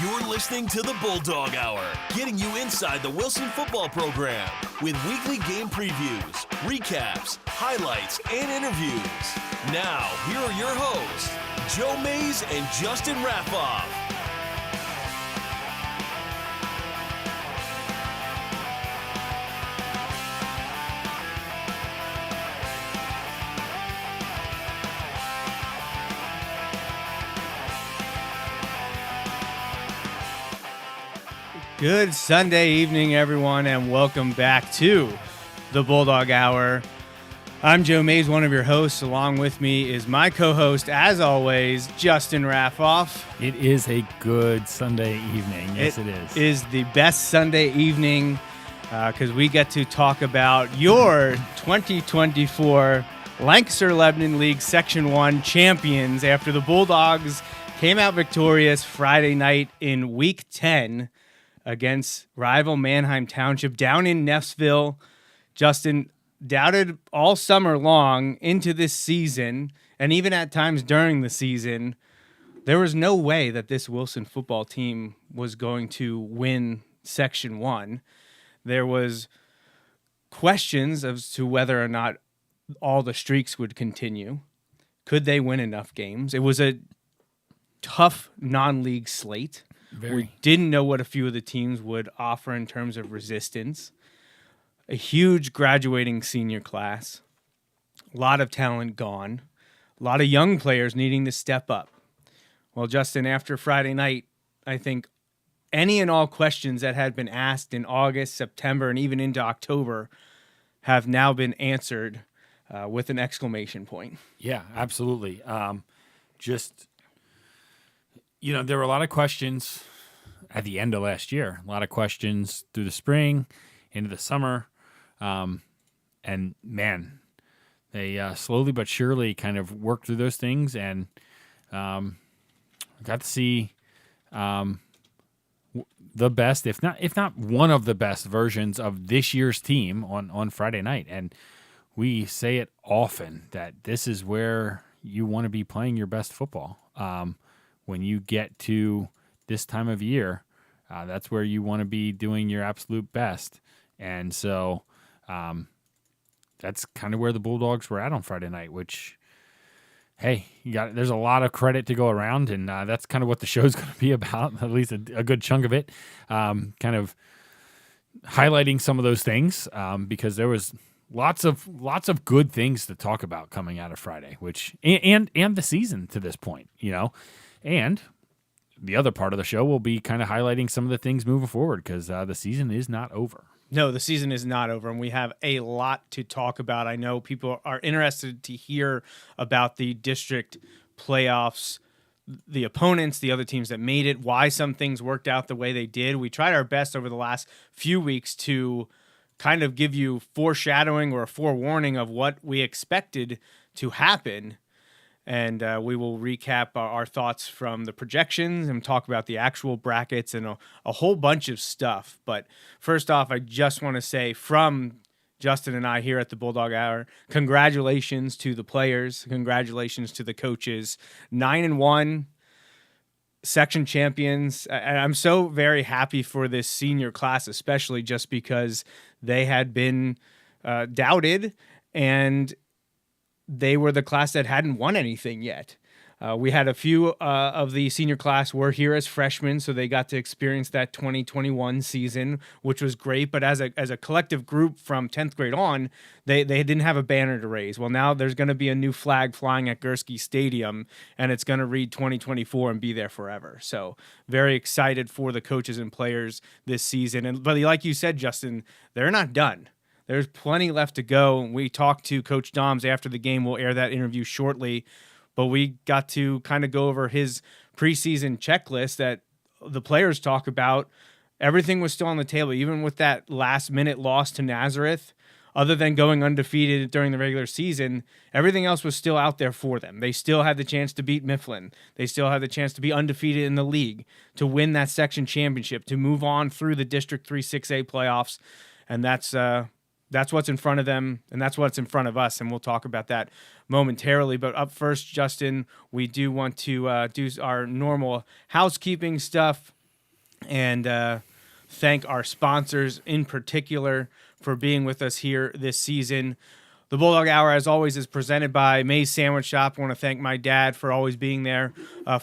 You're listening to the Bulldog Hour, getting you inside the Wilson football program with weekly game previews, recaps, highlights, and interviews. Now, here are your hosts, Joe Mays and Justin Raffauf. Good Sunday evening, everyone, and welcome back to the Bulldog Hour. I'm Joe Mays, one of your hosts. Along with me is my co-host, as always, Justin Raffauf. It is a good Sunday evening. Yes, it is. It is the best Sunday evening because we get to talk about your 2024 Lancaster-Lebanon League Section 1 champions after the Bulldogs came out victorious Friday night in Week 10 against rival Manheim Township down in Neffsville. Justin, doubted all summer long into this season, and even at times during the season, there was no way that this Wilson football team was going to win Section 1. There was questions as to whether or not all the streaks would continue. Could they win enough games? It was a tough non-league slate. We didn't know what a few of the teams would offer in terms of resistance. A huge graduating senior class. A lot of talent gone. A lot of young players needing to step up. Well, Justin, after Friday night, I think any and all questions that had been asked in August, September, and even into October have now been answered with an exclamation point. Yeah, absolutely. There were a lot of questions at the end of last year, a lot of questions through the spring, into the summer. And man, they slowly but surely kind of worked through those things and got to see the best, if not one of the best versions of this year's team on Friday night. And we say it often that this is where you want to be playing your best football. When you get to this time of year, that's where you want to be doing your absolute best. And so that's kind of where the Bulldogs were at on Friday night, which, hey, there's a lot of credit to go around, and that's kind of what the show's going to be about, at least a good chunk of it, kind of highlighting some of those things because there was lots of good things to talk about coming out of Friday, which and the season to this point, And the other part of the show will be kind of highlighting some of the things moving forward because the season is not over. No, the season is not over, and we have a lot to talk about. I know people are interested to hear about the district playoffs, the opponents, the other teams that made it, why some things worked out the way they did. We tried our best over the last few weeks to kind of give you foreshadowing or a forewarning of what we expected to happen. And we will recap our thoughts from the projections and talk about the actual brackets and a whole bunch of stuff. But first off, I just want to say from Justin and I here at the Bulldog Hour, congratulations to the players. Congratulations to the coaches. 9-1 section champions. And I'm so very happy for this senior class, especially just because they had been doubted and they were the class that hadn't won anything yet. We had a few of the senior class were here as freshmen, so they got to experience that 2021 season, which was great. But as a collective group from 10th grade on, they didn't have a banner to raise. Well, now there's going to be a new flag flying at Gursky Stadium, and it's going to read 2024 and be there forever. So very excited for the coaches and players this season. But like you said, Justin, they're not done. There's plenty left to go. We talked to Coach Doms after the game. We'll air that interview shortly. But we got to kind of go over his preseason checklist that the players talk about. Everything was still on the table, even with that last-minute loss to Nazareth. Other than going undefeated during the regular season, everything else was still out there for them. They still had the chance to beat Mifflin. They still had the chance to be undefeated in the league, to win that section championship, to move on through the District 3 6A playoffs. And that's what's in front of them, and that's what's in front of us, and we'll talk about that momentarily. But up first, Justin, we do want to do our normal housekeeping stuff. and thank our sponsors in particular for being with us here this season. The Bulldog Hour, as always, is presented by May's Sandwich Shop. I want to thank my dad for always being there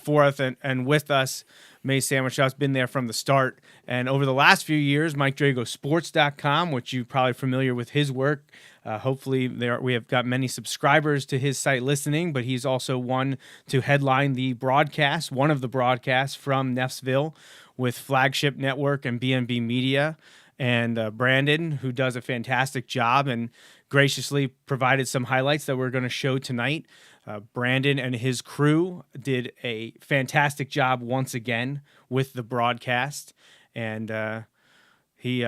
for us and with us. May's Sandwich Shop's been there from the start. And over the last few years, MikeDragosports.com, which you're probably familiar with his work. Hopefully, we have got many subscribers to his site listening, but he's also one to headline the broadcast, one of the broadcasts from Neffsville with Flagship Network and BNB Media. And Brandon, who does a fantastic job and graciously provided some highlights that we're going to show tonight. Brandon and his crew did a fantastic job once again with the broadcast, and he's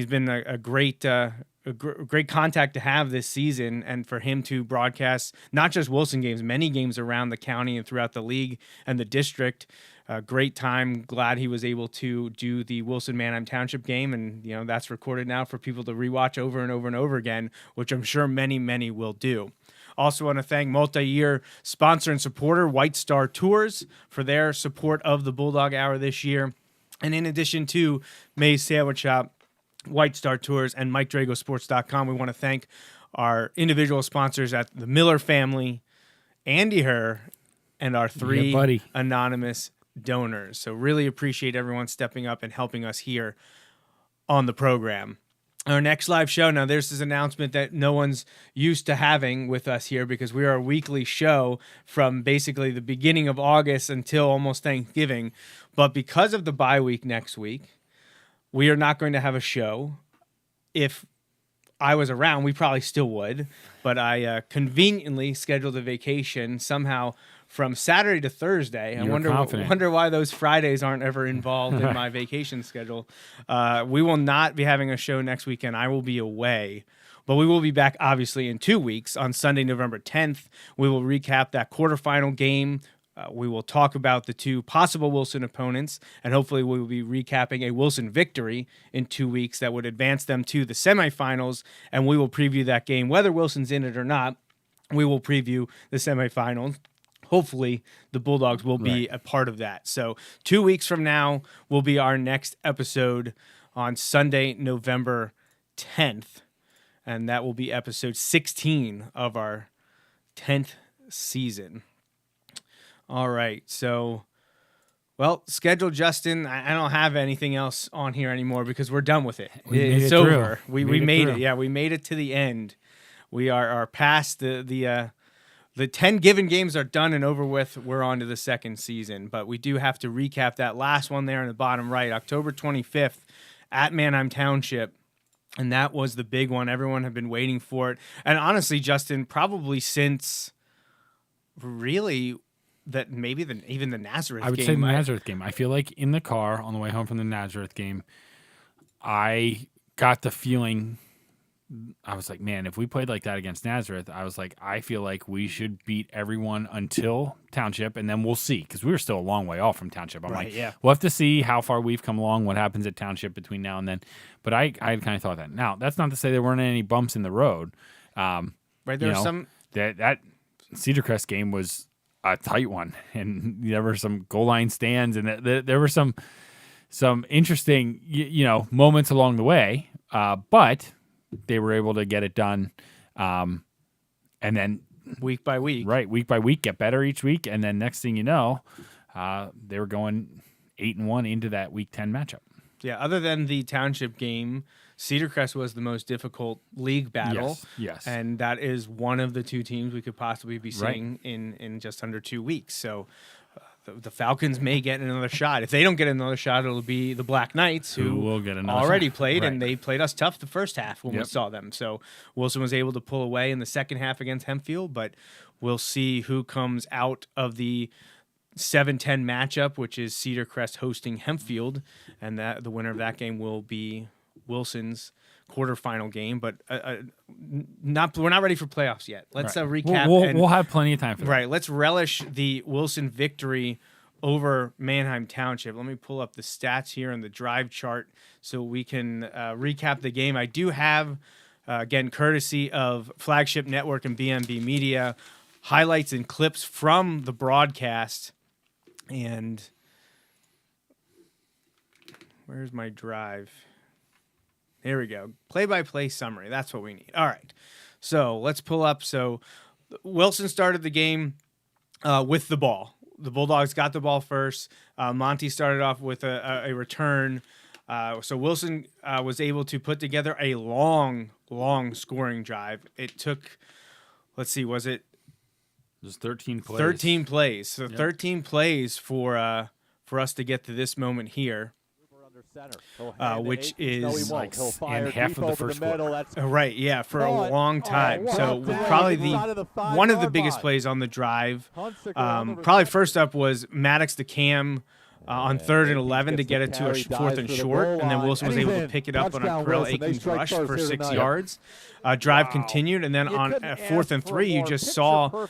been a great contact to have this season, and for him to broadcast not just Wilson games, many games around the county and throughout the league and the district. Great time. Glad he was able to do the Wilson Manheim Township game, and that's recorded now for people to rewatch over and over and over again, which I'm sure many will do. Also want to thank multi-year sponsor and supporter White Star Tours for their support of the Bulldog Hour this year. And in addition to May's Sandwich Shop, White Star Tours, and MikeDragosports.com, we want to thank our individual sponsors at the Miller family, Andy Herr, and our three anonymous donors. So really appreciate everyone stepping up and helping us here on the program. Our next live show, now there's this announcement that no one's used to having with us here because we are a weekly show from basically the beginning of August until almost Thanksgiving. But because of the bye week next week, we are not going to have a show. If I was around, we probably still would, but I conveniently scheduled a vacation somehow from Saturday to Thursday. I wonder why those Fridays aren't ever involved in my vacation schedule. We will not be having a show next weekend. I will be away, but we will be back obviously in 2 weeks on Sunday, November 10th. We will recap that quarterfinal game. We will talk about the two possible Wilson opponents, and hopefully we will be recapping a Wilson victory in 2 weeks that would advance them to the semifinals, and we will preview that game. Whether Wilson's in it or not, we will preview the semifinals. Hopefully, the Bulldogs will be a part of that. So 2 weeks from now will be our next episode on Sunday, November 10th, and that will be episode 16 of our 10th season. All right, so, schedule, Justin. I don't have anything else on here anymore because we're done with it. It's over. We made it. Yeah, we made it to the end. We are past the 10 given games are done and over with. We're on to the second season, but we do have to recap that last one there in the bottom right, October 25th at Manheim Township. And that was the big one. Everyone had been waiting for it. And honestly, Justin, probably since really that maybe even the Nazareth game. I would say the Nazareth game. I feel like in the car on the way home from the Nazareth game, I got the feeling, I was like, man, if we played like that against Nazareth, I was like, I feel like we should beat everyone until Township, and then we'll see, because we were still a long way off from Township. I'm we'll have to see how far we've come along, what happens at Township between now and then. But I kind of thought that. Now, that's not to say there weren't any bumps in the road. There were some. That Cedar Crest game was a tight one, and there were some goal line stands, and there were some interesting moments along the way, but they were able to get it done, and then week by week, get better each week, and then next thing you know, they were going 8-1 into that Week 10 matchup. Yeah, other than the Township game, Cedar Crest was the most difficult league battle. Yes. And that is one of the two teams we could possibly be seeing in just under 2 weeks. So the Falcons may get another shot. If they don't get another shot, it'll be the Black Knights who will get another already shot. Played, and they played us tough the first half when we saw them. So Wilson was able to pull away in the second half against Hempfield, but we'll see who comes out of the 7-10 matchup, which is Cedar Crest hosting Hempfield, and that the winner of that game will be Wilson's quarterfinal game. But we're not ready for playoffs yet. Let's recap. We'll have plenty of time for that. Right. Let's relish the Wilson victory over Manheim Township. Let me pull up the stats here on the drive chart so we can recap the game. I do have, again, courtesy of Flagship Network and BNB Media, highlights and clips from the broadcast. And Where's my drive? Here we go. Play-by-play summary. That's what we need. All right. So let's pull up. So Wilson started the game with the ball. The Bulldogs got the ball first. Monty started off with a return. So Wilson was able to put together a long scoring drive. It took, let's see, was it? It was 13 plays. 13 plays. So 13 plays for us to get to this moment here. Which is like and half of the first quarter. Right, yeah, for a long time. So probably one of the biggest plays on the drive. Probably first up was Maddox to Cam on 3rd and 11 to get it to a 4th and short, and then Wilson was able to pick it up on a Corell Aikens rush for 6 yards. Drive continued, and then on 4th and 3, you just saw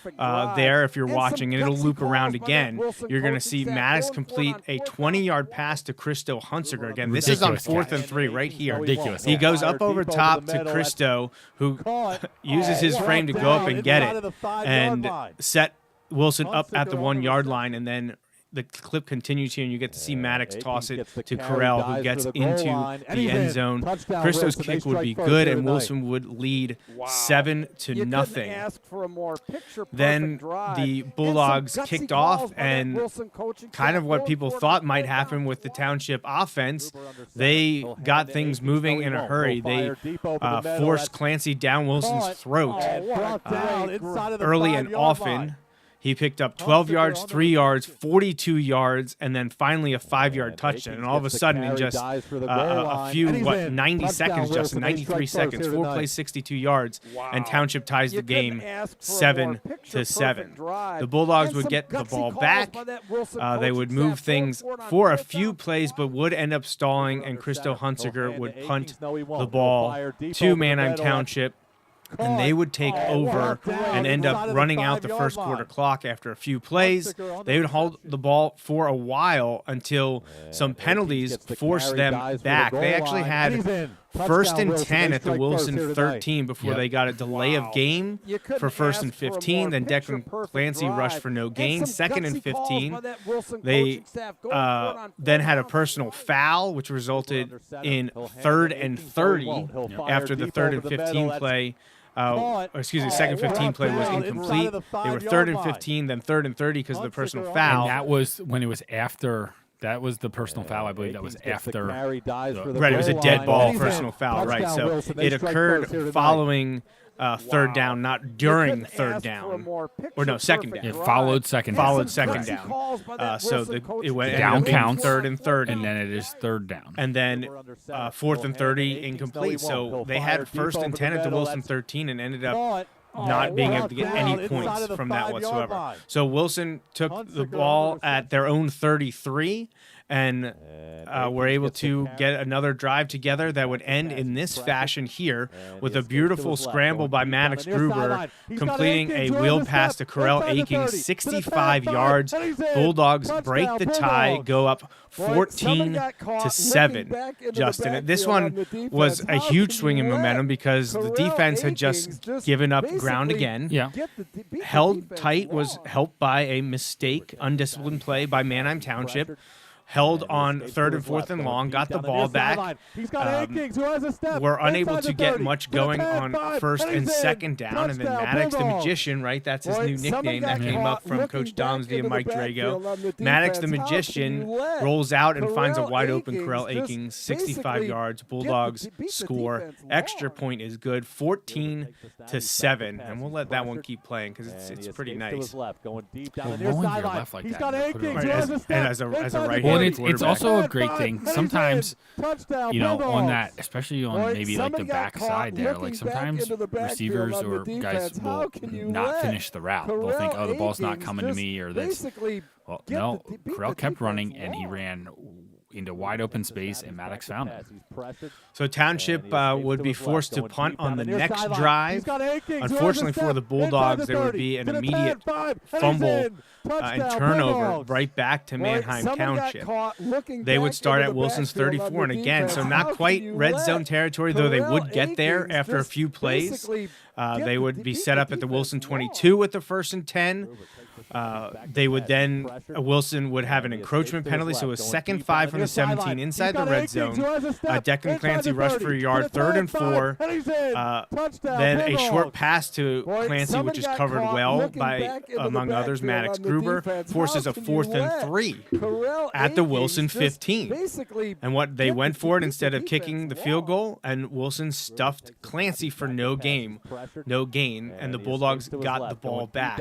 there, if you're watching, and it'll loop around again, you're going to see Maddox complete a 20-yard pass to Christo Hunsiger. Again, this is on 4th and 3 right here. Ridiculous. He goes up over top to Christo, who uses his frame to go up and get it, and set Wilson up at the 1-yard line, and then the clip continues here, and you get to see Maddox toss it to Corell, who gets into the end zone. Christo's kick would be good, and Wilson would lead 7-0. Then the Bulldogs kicked off, and kind of what people thought might happen with the Township offense, they got things moving in a hurry. They forced Clancy down Wilson's throat early and often. He picked up 12 yards, 3 yards, 42 yards, and then finally a 5-yard touchdown. And all of a sudden, in just a few, 90 seconds, Justin, 93 seconds, 4 plays, 62 yards, and Township ties the game 7-7. The Bulldogs would get the ball back. They would move things for a few plays, but would end up stalling, and Christo Hunsiger would punt the ball to Manheim Township. And they would take over and end up running out the first quarter clock after a few plays. They would hold the ball for a while until some penalties forced them back. They actually had 1st and 10 at the Wilson 13 before they got a delay of game for 1st and 15. Then Declan Clancy rushed for no gain. 2nd and 15. They then had a personal foul, which resulted in 3rd and 30 after the 3rd and 15 play. Second 15 play was incomplete. They were 3rd and 15, then 3rd and 30 because of the personal foul. And that was when it was after. That was the personal foul, I believe. That was after. Right, it was a dead ball personal foul, right? So it occurred following 3rd down, not during 3rd down. Or no, 2nd down. It followed 2nd down. Followed 2nd down. So it went down counts. 3rd and 30. And then it is 3rd down. And then 4th and 30 incomplete. So they had 1st and 10 at the Wilson 13 and ended up not being able to get any points from that whatsoever. So Wilson took the ball at their own 33 and were able to get another drive together that would end in this fashion here with a beautiful scramble by Maddox Gruber, completing a wheel pass to Corell Aikens, 65 yards. Bulldogs break the tie, go up 14-7. Justin, this one was a huge swing in momentum because the defense had just given up ground again. Yeah. Held tight was helped by a mistake, undisciplined play by Manheim Township. Held on 3rd and 4th and long, got the ball back. Were unable to get much going on 1st and 2nd down. And then Maddox the Magician, right? That's his new nickname that came up from Coach Doms via Mike Drago. Maddox the Magician rolls out and finds a wide open Corell Aikens, 65 yards. Bulldogs score. Extra point is good, 14-7. And we'll let that one keep playing because it's pretty nice. Rolling your left like that. And as a right Well, it's also a great thing. Sometimes, on that, especially on maybe like the backside there, like sometimes receivers or guys will not finish the route. They'll think, oh, the ball's not coming to me or this. Well, no, Corell kept running and he ran into wide open space, and Maddox found it. So Township would be forced to punt on the next drive. Unfortunately for the Bulldogs, there would be an immediate fumble and turnover right back to Manheim Township. They would start at Wilson's 34, and again, so not quite red zone territory, though they would get there after a few plays. They would be set up at the Wilson 22 with the 1st and 10. They would then, Wilson would have an encroachment penalty, so a 2nd 5 from the 17 inside the red zone. Declan Clancy rushed for a yard, 3rd and 4. Then a short pass to Clancy, which is covered well by, among others, Maddox Gruber, forces a 4th and 3 at the Wilson 15. And what they went for it instead of kicking the field goal, and Wilson stuffed Clancy for no gain, and the Bulldogs got the ball back.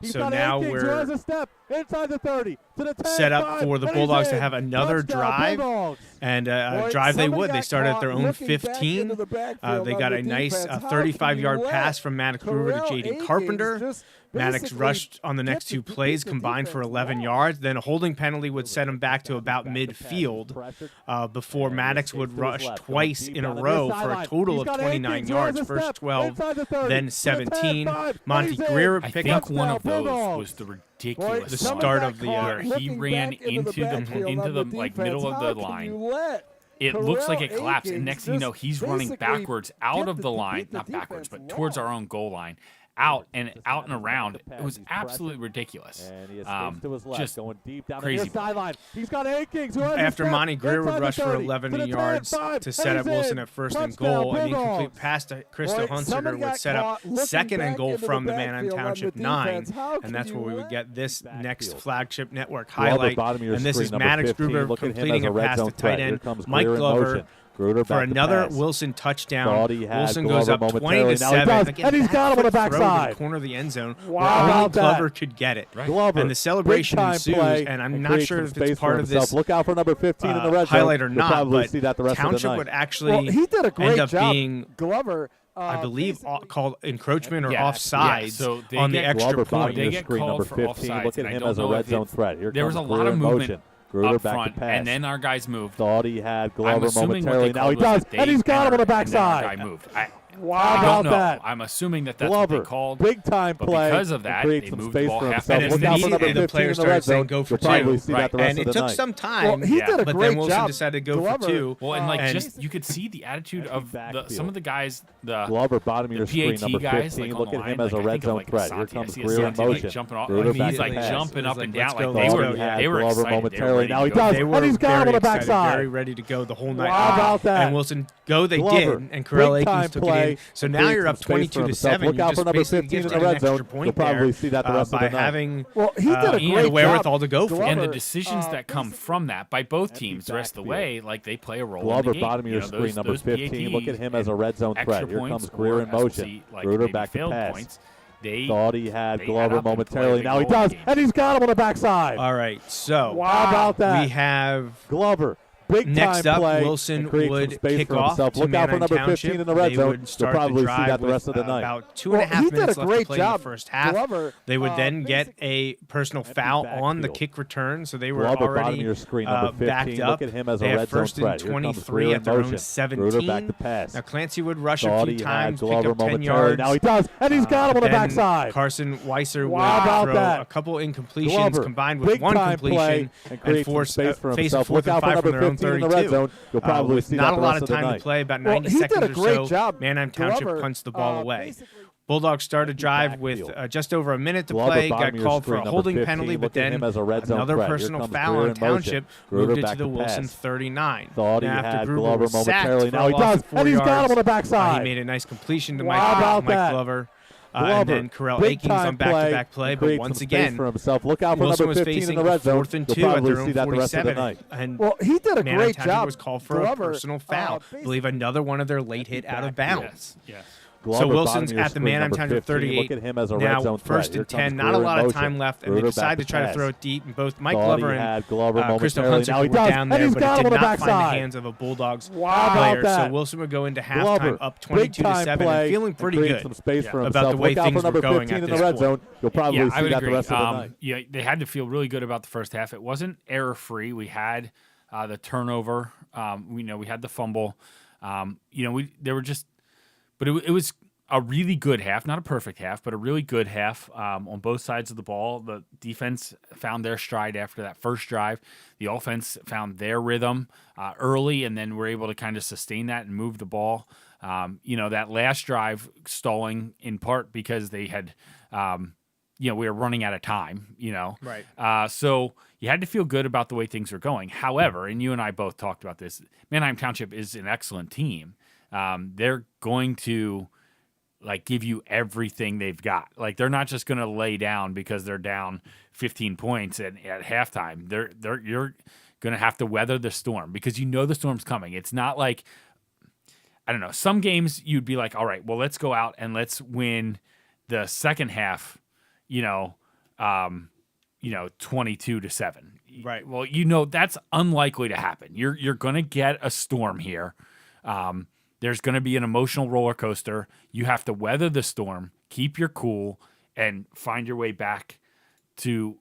So now we're set up for the Bulldogs to have another drive, and a drive they would. They started at their own 15. They got a nice 35-yard pass from Maddox Gruber to J.D. Carpenter. Maddox rushed on the next 2 plays, combined for 11 yards. Then a holding penalty would set him back to about midfield before Maddox would rush twice in a row for a total of 29 yards. First 12, then 17. Monty Greer picked up one of those was the ridiculous the start of the where he ran into the like middle of the line. It looks like it collapsed, and next thing you know, he's running backwards out of the line, not backwards, but towards our own goal line. Out and around. It was absolutely ridiculous. Just crazy. He's got Akings. After Monty Greer would rush for 11 yards to set up Wilson at 1st and goal, an incomplete pass to Christo Hunsaker would set up 2nd and goal from the Manheim Township 9, and that's where we would get this next flagship network highlight. And this is Maddox Gruber completing a pass to tight end Mike Glover for another Wilson touchdown. Wilson goes up 20-7. Again, and he's got him on the backside. To the corner of the end zone. Wow, only Glover could get it. Right. Glover, and the celebration ensues, and I'm not sure if it's part of this Look out for number 15 in the red zone. highlight or not, but see that the rest Township of the night. would actually he did a great end up job. being, Glover, I believe, called encroachment or Yeah, offsides so they on the get extra Glover bottom point. of your They get screen, called number for 15. offsides, Look at and I him don't as a know red if zone it- threat. Here There was a comes lot Greer of in movement motion. Gruder up back front, to pass. and then our guys moved. Thought he had I'm Glover assuming what momentarily. they Now he called was does, that they and he's got him on the entered, and then our backside. guy moved. Wow, I about don't know. that. I'm assuming that that's Glover, what they called. big time but play. because of that, create they some moved space the ball for half himself. And Look out for number immediately 15 the players in the red started saying zone. go for You'll probably two. see that the rest And of it the took night. some time, Well, he did a but great then Wilson job. decided to go Glover, for 2. Well, and like and just you could see the attitude of some of the guys, the Glover, bottom of the your screen, PAT number guys, 15. like Look on the at him line, as a like, I red think of, zone like threat. Asante. Here I comes see Greer in Asante, like, motion. jumping off. Gruder He's back like to pass. jumping up and down. Let's go, Like let's go, yeah. they were Glover excited. momentarily. They were Now he ready to go. does. They And were he's got him very on the excited, backside. very ready to go the whole night. Wow, about that. And Wilson go they Glover, did, and Corell big time Akins took it play, in. So now you're up create some space for 22-7. himself. You Look out just for number basically 15 in gifted the an red zone. extra point You'll probably there, see that the rest of by the night. having Well, he did a the great wherewithal job. to go for And it. the decisions that come from that by both teams the rest of the way, like they play a role in Glover, the game. bottom of your screen, number those 15. Look at him as a red zone extra threat. Here points comes Greer or, in as we'll motion. see, like Gruder maybe back to failed pass. points. They Thought he had they Glover got up and momentarily. played Now he the goal does, game. and he's got him on the backside. All right, so Wow, about that. we have Glover, big next time up, play. Wilson and create some would space kick for off himself. to Look out for Manheim number Township. 15 in the red They zone. would You'll start the probably see drive that the with rest of the night. about 2.5 he did a minutes left to great play in job. the first half. Glover, They would then get a personal foul on the backfield. kick return, so they were Glover, bottom already of your screen, number 15. backed up. Look at him as a They have red zone first and threat. Here comes 23 Greer at in their own motion. 17. Gruder back to pass. Now Clancy would rush Thought a he few had times, pick Glover up 10 momentarily. yards. Now he does, and he's got him on the Then backside. Carson Weiser Wow, would about throw that. a couple incompletions Glover, combined with big one time completion play and create some force space for face a himself. 4th Look and out for 5 from number their own 15 in the red 32. zone. You'll probably With see not that a the lot rest of of the time to night. play, about Well, 90 he did seconds a or great so, job. Manheim Township Glover, punts the ball away. basically- Bulldogs started drive Empty with backfield. just over a minute to Glover, play, bottom got of your called for screen, a number holding 15. penalty, but Look at then him as a red zone another threat. Here personal comes foul Greer on in motion. Township Gruder moved it back to the to Wilson pass. 39. Thought he Now, after had Gruber Glover was sacked momentarily. for Now a he loss does, of 4 and he's got him yards, on the backside. he made a nice completion to Wow, Mike about that. Glover. Glover, And then Corell big Akins on time back-to-back play, and but create once some space again, for himself. Look out for Wilson number was 15 in facing the a red zone. 4th and You'll 2 at probably their see own that the rest of the 47. night. And Well, he did a Manheim great Township job. was called for Glover, a personal foul. I believe another one of their late hit out of bounds. Yes. Glover, So bottom Wilson's of your at the screen, Manheim number Township 15. 38. Look at him as a red Now, zone threat. first Here and comes 10, not Greer a in lot of motion. time left, and Gruder they back decide to try to pass. throw it deep. And both Mike Thought Glover he had and Glover Christo momentarily. Now Hunsaker he were does, down and there, he's but got it him did on the not find the backside. hands of a Bulldogs Wow, about player. So that. Wilson would go into Glover, halftime up big time 22-7 play and feeling and pretty create good some space for about himself. the way Look out things for number were going 15 at in this the red point. zone. You'll probably Yeah, I see would that agree. the rest of the night. Yeah, they had to feel really good about the first half. It wasn't error-free. We had the turnover. We had the fumble. But it was a really good half, not a perfect half, but a really good half on both sides of the ball. The defense found their stride after that first drive. The offense found their rhythm early, and then were able to kind of sustain that and move the ball. That last drive stalling in part because they had we were running out of time, Right. So you had to feel good about the way things were going. However, and you and I both talked about this, Manheim Township is an excellent team. They're going to give you everything they've got. Like, they're not just going to lay down because they're down 15 points at halftime. You're going to have to weather the storm because the storm's coming. It's not like, I don't know, some games you'd be like, all right, well, let's go out and let's win the second half, 22-7. Right. Well, that's unlikely to happen. You're going to get a storm here. There's going to be an emotional roller coaster. You have to weather the storm, keep your cool, and find your way back to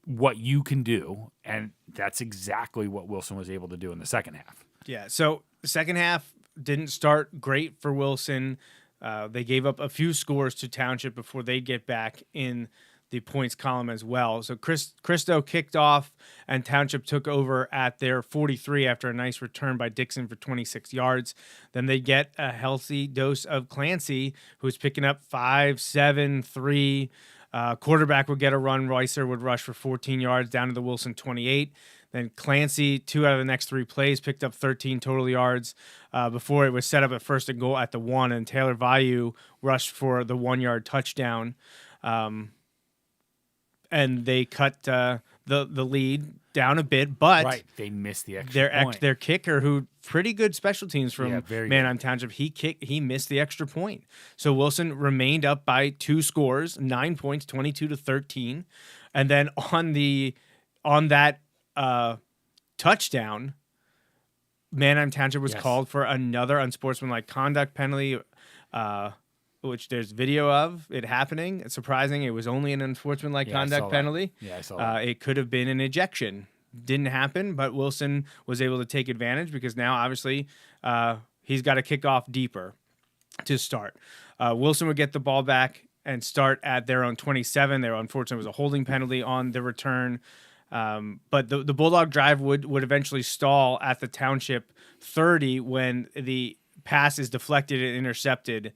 what you can do. And that's exactly what Wilson was able to do in the second half. Yeah. So the second half didn't start great for Wilson. They gave up a few scores to Township before they get back in the points column as well. So Christo kicked off and Township took over at their 43 after a nice return by Dixon for 26 yards. Then they get a healthy dose of Clancy, who's picking up 5, 7, 3. Quarterback would get a run. Weiser would rush for 14 yards down to the Wilson 28. Then Clancy, 2 out of the next 3 plays, picked up 13 total yards before it was set up at first and goal at the 1, and Taylor Vayu rushed for the 1-yard touchdown. And they cut the lead down a bit, but they missed the extra point. Their kicker, who pretty good special teams from very Manheim Township, he missed the extra point. So Wilson remained up by 2 scores, 9 points, 22-13, and then on that touchdown, Manheim Township was called for another unsportsmanlike conduct penalty. Which there's video of it happening. It's surprising. It was only an unsportsmanlike conduct penalty. Yeah, I saw that. It could have been an ejection. Didn't happen, but Wilson was able to take advantage because now, obviously, he's got to kick off deeper to start. Wilson would get the ball back and start at their own 27. There, unfortunately, was a holding penalty on the return. But the Bulldog drive would eventually stall at the Township 30 when the pass is deflected and intercepted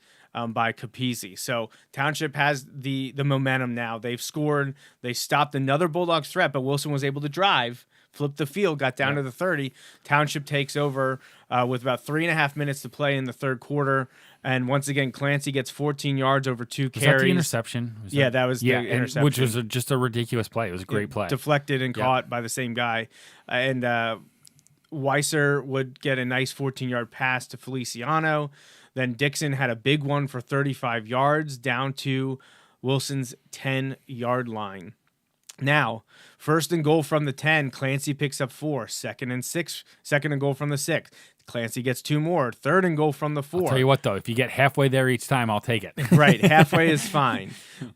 by Capizzi. So Township has the momentum now. They've scored. They stopped another Bulldogs threat, but Wilson was able to drive, flip the field, got down to the 30. Township takes over with about 3.5 minutes to play in the third quarter. And once again, Clancy gets 14 yards over 2 carries. Was that the interception? That was the interception. Which was just a ridiculous play. It was a great play. Deflected and caught by the same guy. And Weiser would get a nice 14-yard pass to Feliciano. Then Dixon had a big one for 35 yards down to Wilson's 10-yard line. Now, first and goal from the 10, Clancy picks up 4. Second and goal from the 6. Clancy gets 2 more. Third and goal from the 4. I'll tell you what, though, if you get halfway there each time, I'll take it. Right, halfway is fine.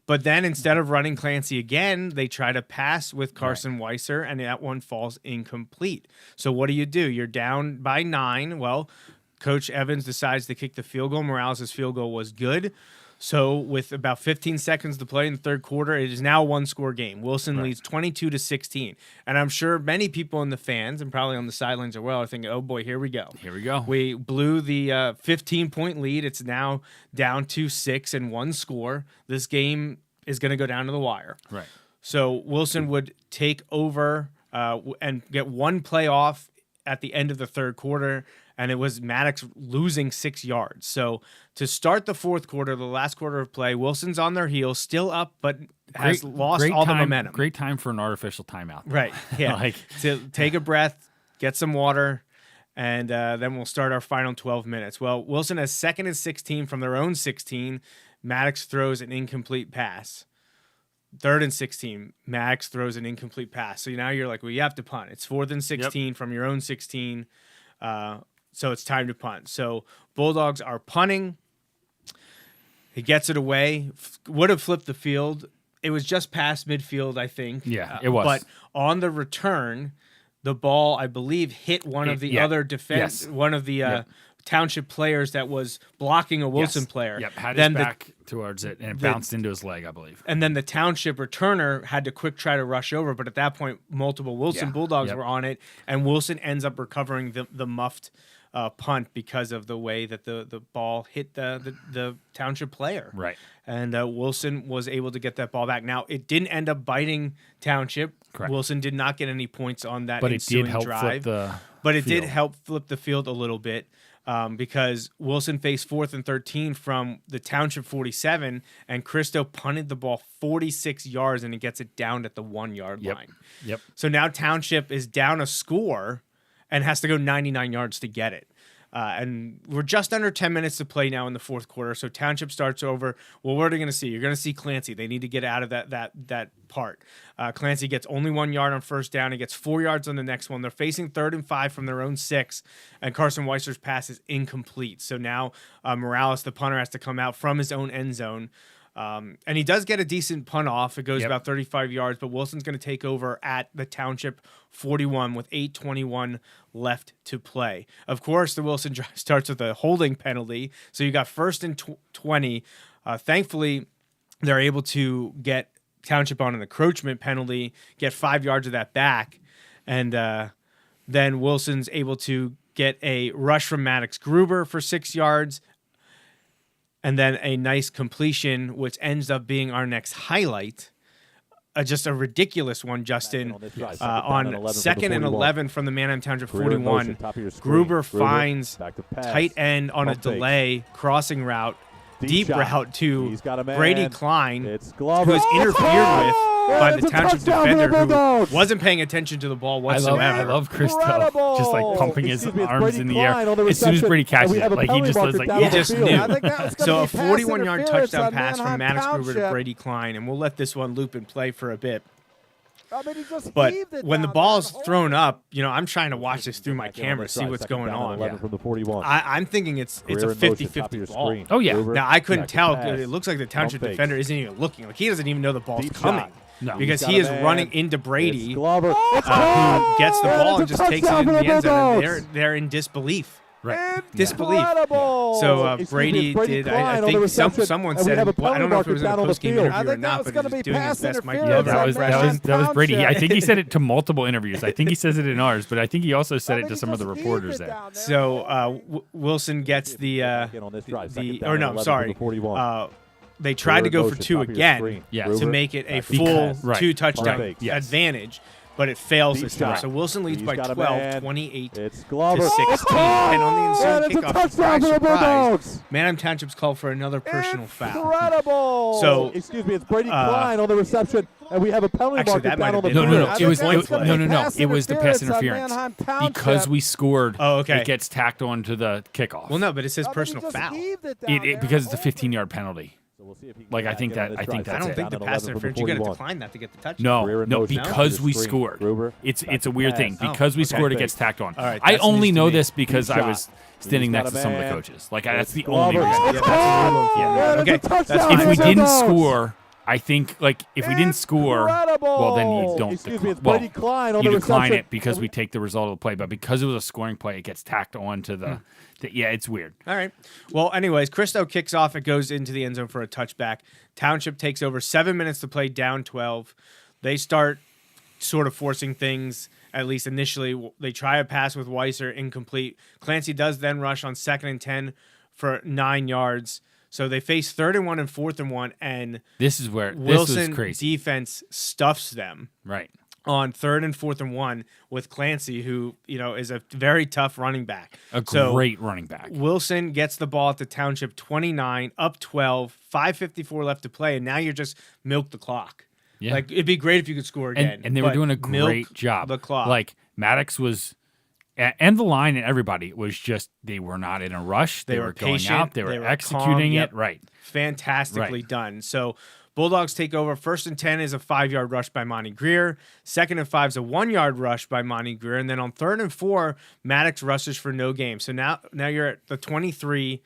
But then instead of running Clancy again, they try to pass with Carson Weiser, and that one falls incomplete. So what do? You're down by 9. Well, Coach Evans decides to kick the field goal. Morales' field goal was good. So with about 15 seconds to play in the third quarter, it is now a 1-score game. Wilson leads 22-16. And I'm sure many people in the fans and probably on the sidelines as well are thinking, oh boy, here we go. Here we go. We blew the 15-point lead. It's now down to 6 and 1 score. This game is going to go down to the wire. Right. So Wilson would take over and get 1 play off at the end of the third quarter, and it was Maddox losing 6 yards. So to start the fourth quarter, the last quarter of play, Wilson's on their heels, still up, but has lost all the momentum. Great time for an artificial timeout. Right, yeah. To take a breath, get some water, and then we'll start our final 12 minutes. Well, Wilson has 2nd and 16 from their own 16. Maddox throws an incomplete pass. 3rd and 16, Maddox throws an incomplete pass. So now you're like, well, you have to punt. It's 4th and 16 from your own 16. So it's time to punt. So Bulldogs are punting. He gets it away. Would have flipped the field. It was just past midfield, I think. Yeah, it was. But on the return, the ball, I believe, hit one of the other defense, one of the Township players that was blocking a Wilson player. Yep, had his back towards it, and it bounced into his leg, I believe. And then the Township returner had to quick try to rush over, but at that point, multiple Wilson Bulldogs were on it, and Wilson ends up recovering the muffed punt because of the way that the ball hit the Township player. Right. And Wilson was able to get that ball back. Now, it didn't end up biting Township. Correct. Wilson did not get any points on that But it ensuing did help drive. flip the But it did field. help flip the field a little bit because Wilson faced 4th and 13 from the Township 47, and Cristo punted the ball 46 yards, and he gets it down at the 1-yard line. Yep. So now Township is down a score and has to go 99 yards to get it. And we're just under 10 minutes to play now in the fourth quarter. So Township starts over. Well, what are you going to see? You're going to see Clancy. They need to get out of that part. Clancy gets only 1 yard on first down. He gets 4 yards on the next one. They're facing 3rd and 5 from their own 6, and Carson Weisser's pass is incomplete. So now Morales, the punter, has to come out from his own end zone. And he does get a decent punt off. It goes about 35 yards, but Wilson's going to take over at the Township 41 with 8:21 left to play. Of course, the Wilson drive starts with a holding penalty, so you got 1st and 20. Thankfully, they're able to get Township on an encroachment penalty, get 5 yards of that back, and then Wilson's able to get a rush from Maddox Gruber for 6 yards, and then a nice completion, which ends up being our next highlight. Just a ridiculous one, Justin. On 2nd and 11 from the Manheim Township 41. Gruber finds tight end on a delay, crossing route, deep route to Brady Klein, who was interfered with by the Township defender who wasn't paying attention to the ball whatsoever. I love Cristo just like pumping his arms in the air as soon as Brady catches it. Like he just was like, he just knew. So a pass 41-yard touchdown on pass from Manheim Maddox Gruber to Township. Brady Klein, and we'll let this one loop and play for a bit. I mean, he just But heaved it when the down ball's there. thrown up, I'm trying to watch this through my camera, see what's going on. From the 41. I'm thinking it's a 50-50 ball. Oh, yeah. Now, I couldn't tell. Pass. It looks like the Township Pump fake. defender isn't even looking. Like, he doesn't even know the ball's Deep coming. shot. No. Because He's he is got a man. running into Brady, It's Glover. who gets the ball and it's a just takes it touchdown in the for the end zone. And Bulldogs. they're in disbelief. right. Disbelief. Incredible. So Excuse me, Brady Brady did. Klein I on the think reception, someone and we said. have a Well, I don't know if it was in a penalty marker post-game down the interview field. or I think not, that was but gonna he was be doing his pass best Mike interference Yeah, Glover on impression. that was Brady. I think he said it to Yeah. multiple interviews. I think he says it in ours, but I think he also said it to some of the reporters there. So Wilson gets the they tried to go for 2 again Yes. to make it a Because- full right. 2-touchdown Perfect. Yes. advantage, but it fails this time. shot. So Wilson leads He's by got a 12, man. 28 It's to Glover. 16. And on the And ensuing it's a kickoff, touchdown surprise, for the surprise, Bulldogs. Manheim Township's called for another personal foul. Incredible. So Excuse me, it's Brady Klein on the reception, and we have a penalty Actually, marker that might down have on the been- No, field. no, I it think was that's gonna be no. pass It was the pass interference on interference Manheim Township. because we scored. Oh, okay. It gets tacked on to the kickoff. Well, no, but it says I mean, he personal just foul. heaved it down there. because it's a 15-yard penalty. So we'll see if he can Like, get I think back in that- on this I think drive. I don't that's think it. the Down pass 11 from the interference, you got to 41. decline that to get the touchdown. No, and no, motion, because we screen. scored. Gruber, It's a weird thing. Oh, Because we okay. scored, it gets tacked on. All right, I that's only news to know me. this because Deep I shot. was standing He's next got to a some of the man. coaches. Like, that's the Glover. only reason. Yeah, that's a new one. Yeah, Okay, it's a that's touchdown fine. If we for the didn't Bulldogs. score, I think, like, if we didn't score, well, then you don't. Excuse me, it's well, Brady Klein on you the decline reception. it because we take the result of the play. But because it was a scoring play, it gets tacked on to the yeah, it's weird. All right. Well, anyways, Cristo kicks off. It goes into the end zone for a touchback. Township takes over. 7 minutes to play, down 12. They start sort of forcing things, at least initially. They try a pass with Weisser, incomplete. Clancy does then rush on 2nd and 10 for 9 yards. So they face 3rd and 1 and 4th and 1, and This is where this Wilson was crazy. defense stuffs them Right. on 3rd and 4th and 1 with Clancy, who is a very tough running back. A So great running back. Wilson gets the ball at the Township 29, up 12, 5:54 left to play, and now you're just milk the clock. Yeah. Like, it'd be great if you could score again. And they were but doing a milk great job. The clock. Like Maddox was, and the line and everybody was just, they were not in a rush. They were going patient, out. They were calm, executing yep. it right. Fantastically Right. done. So Bulldogs take over. 1st and 10 is a 5-yard rush by Monty Greer. 2nd and 5 is a 1-yard rush by Monty Greer. And then on 3rd and 4, Maddox rushes for no gain. So now you're at the 23.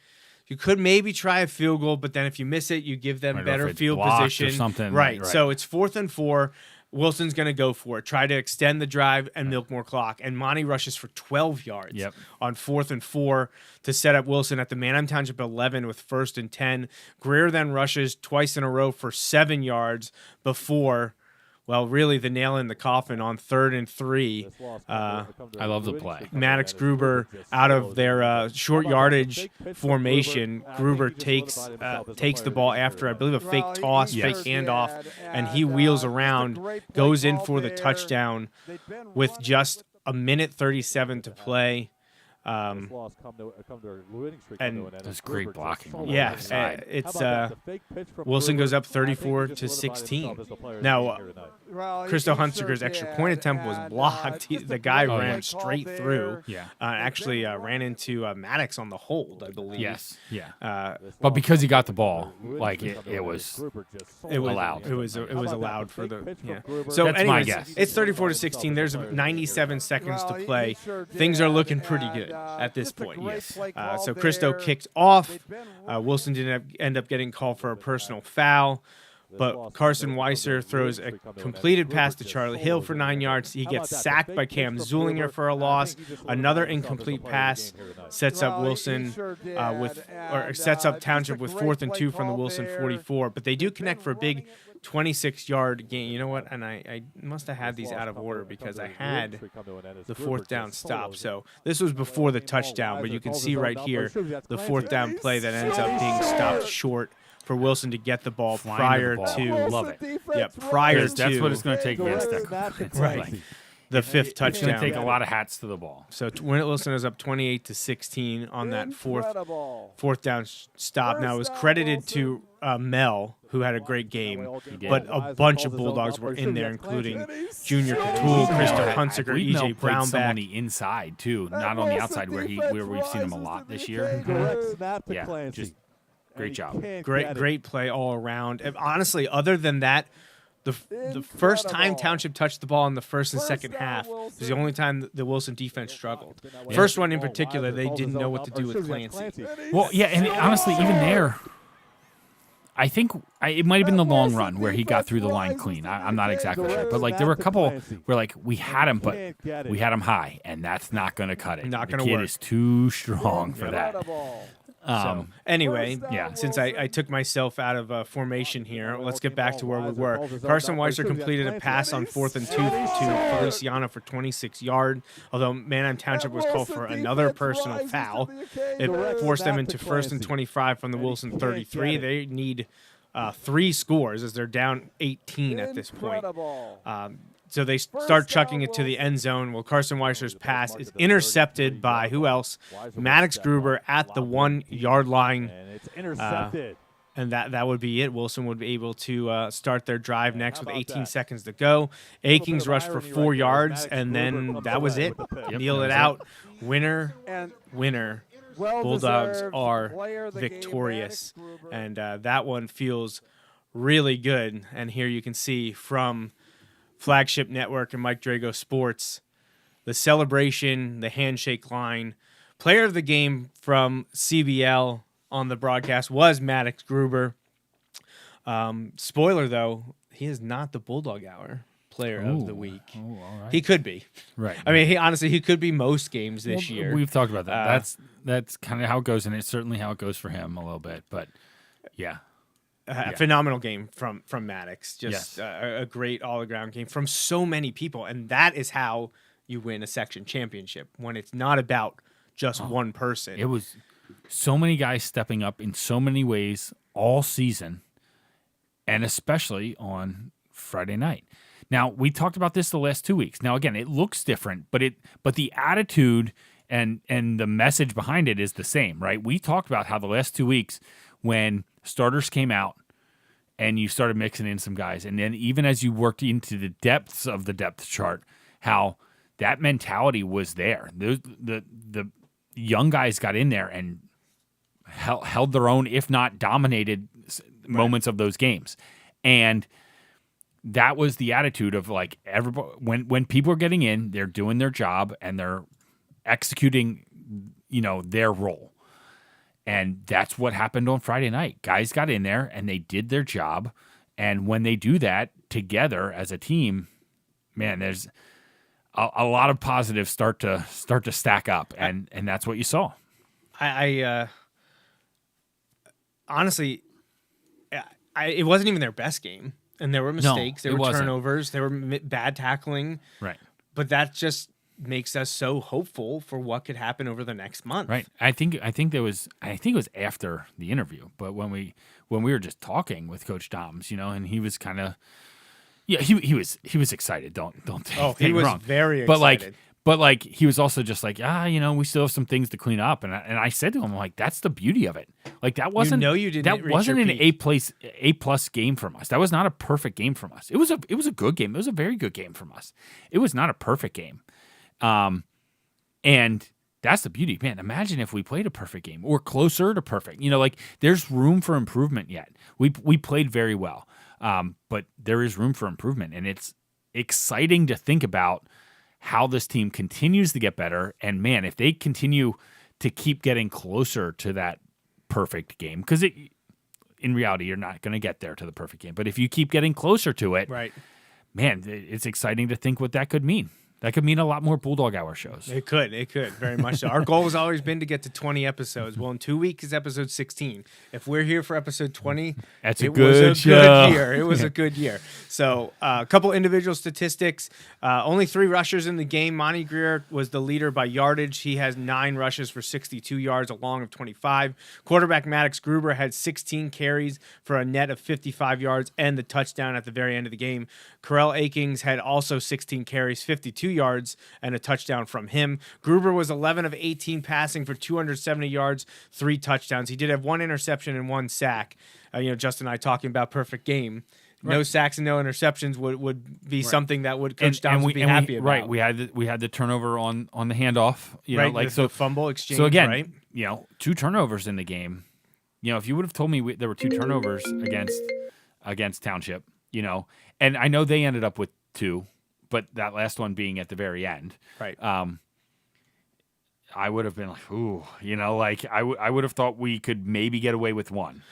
You could maybe try a field goal, but then if you miss it, you give them Right, or better if it's field blocked or position. something. Right. Right. So it's 4th and 4. Wilson's going to go for it, try to extend the drive and milk more clock. And Monty rushes for 12 yards Yep. on 4th and 4 to set up Wilson at the Manheim Township 11 with 1st and 10. Greer then rushes twice in a row for 7 yards before well, really the nail in the coffin on 3rd and 3. I love the play. Maddox Gruber out of their short yardage formation. Gruber takes the ball after, I believe, a fake toss, fake handoff, and he wheels around, goes in for the touchdown with just a minute 37 to play. And That's great blocking. On the yeah, left side. it's Wilson goes up 34-16. Now, Christo Hunsaker's extra point attempt was blocked. The guy ran straight through. Yeah. Actually ran into Maddox on the hold, I believe. Yes. Yeah. But because he got the ball, like it was allowed. It was allowed for the So That's my anyways, guess. it's 34-16. There's 97 seconds to play. Things are looking pretty good at this point. Yes. So Christo kicked off. Wilson didn't end up getting called for a personal foul, but Carson Weiser throws a completed pass to Charlie Hill for 9 yards. He gets sacked by Cam Zulinger for a loss. Another incomplete pass sets up Wilson sets up Township with 4th and 2 from the Wilson 44. But they do connect for a big 26-yard gain. You know what? And I must have had these out of order because I had the 4th down stop. So this was before the touchdown, but you can see right here the 4th down play that ends up being stopped short for Wilson to get the ball prior to love it. Yeah, prior to That's what it's going to take against that. right. The 5th It's touchdown. going to take a lot of hats to the ball. So Wilson is up 28-16 on that fourth down stop. Now it was credited to Mel, who had a great game, but a bunch of Bulldogs were in there, including Junior Catul, Christo Hunsaker, We've E.J. played someone on Brownback. the inside too, not on the outside where we've seen him a lot this year. Yeah, just great job. Great play all around. And honestly, other than that, the first time Township touched the ball in the first and second half was the only time the Wilson defense struggled. First one in particular, they didn't know what to do with Clancy. Well, yeah, and honestly, even there, I think it might have been the long run where he got through the line clean. I'm not exactly sure, but like there were a couple where like we had him, but we had him high, and that's not going to cut it. Not the gonna kid work. is too strong for that. So anyway, yeah. since I took myself out of formation here, let's get back to where we were. Carson Weiser completed a pass on 4th and 2 to Feliciano for 26 yards. Although Manheim Township was called for another personal foul, it forced them into 1st and 25 from the Wilson 33. They need 3 scores as they're down 18 at this point. So they start chucking it to the end zone. Well, Carson Weiser's pass is intercepted by who else? Maddox Gruber at the 1 yard line. And it's intercepted. And that would be it. Wilson would be able to start their drive next with 18 seconds to go. Akings rushed for 4 yards, and then that was it. Kneel it out. Winner. Bulldogs are victorious. And that one feels really good. And here you can see from Flagship Network and Mike Drago Sports, the celebration, the handshake line. Player of the game from CBL on the broadcast was Maddox Gruber. Spoiler, though, he is not the Bulldog Hour player of the week. Oh, all right. He could be. Right. I mean, he could be most games this year. We've talked about that. That's kind of how it goes, and it's certainly how it goes for him a little bit. But yeah. A phenomenal game from Maddox. Just Yes. a great all-around game from so many people. And that is how you win a section championship, when it's not about just one person. It was so many guys stepping up in so many ways all season, and especially on Friday night. Now, we talked about this the last 2 weeks. Now, again, it looks different, but the attitude and the message behind it is the same, right? We talked about how the last 2 weeks when starters came out and you started mixing in some guys, and then even as you worked into the depths of the depth chart, how that mentality was there. The young guys got in there and held their own, if not dominated moments of those games. And that was the attitude of like everybody, when people are getting in, they're doing their job and they're executing, their role. And that's what happened on Friday night. Guys got in there and they did their job. And when they do that together as a team, man, there's a lot of positives start to stack up, and that's what you saw. I honestly, it wasn't even their best game. and there were mistakes, there it were wasn't. turnovers, there were bad tackling. Right. But that just makes us so hopeful for what could happen over the next month. Right. I think it was after the interview, but when we were just talking with Coach Doms, and he was kind of he was excited. Don't take he me was wrong. very But excited. like he was also just like, we still have some things to clean up, and I said to him, like, that's the beauty of it. Like that wasn't you didn't that reach wasn't your an peak. A+ game from us. That was not a perfect game from us. It was a good game. It was a very good game from us. It was not a perfect game. And that's the beauty, man. Imagine if we played a perfect game or closer to perfect. Like there's room for improvement yet. We played very well, but there is room for improvement, and it's exciting to think about how this team continues to get better. And man, if they continue to keep getting closer to that perfect game, because in reality you're not going to get there to the perfect game, but if you keep getting closer to it, Right. man, it's exciting to think what that could mean. That could mean a lot more Bulldog Hour shows. It could very much so. Our goal has always been to get to 20 episodes. Well, in 2 weeks is episode 16. If we're here for episode 20, That's a it good was a show. good year. It was a good year. So a couple individual statistics. Only 3 rushers in the game. Monty Greer was the leader by yardage. He has 9 rushes for 62 yards, a long of 25. Quarterback Maddox Gruber had 16 carries for a net of 55 yards and the touchdown at the very end of the game. Corell Akings had also 16 carries, 52 yards, and a touchdown from him. Gruber was 11 of 18 passing for 270 yards, 3 touchdowns. He did have 1 interception and 1 sack. Justin and I talking about perfect game. No Right. sacks and no interceptions would be something that would Coach Downs would be and happy about. Right, we had the turnover on the handoff. The fumble exchange. So again, right? 2 turnovers in the game. If you would have told me there were 2 turnovers against Township, and I know they ended up with 2, but that last one being at the very end, Right. I would have been like, ooh, I would have thought we could maybe get away with 1,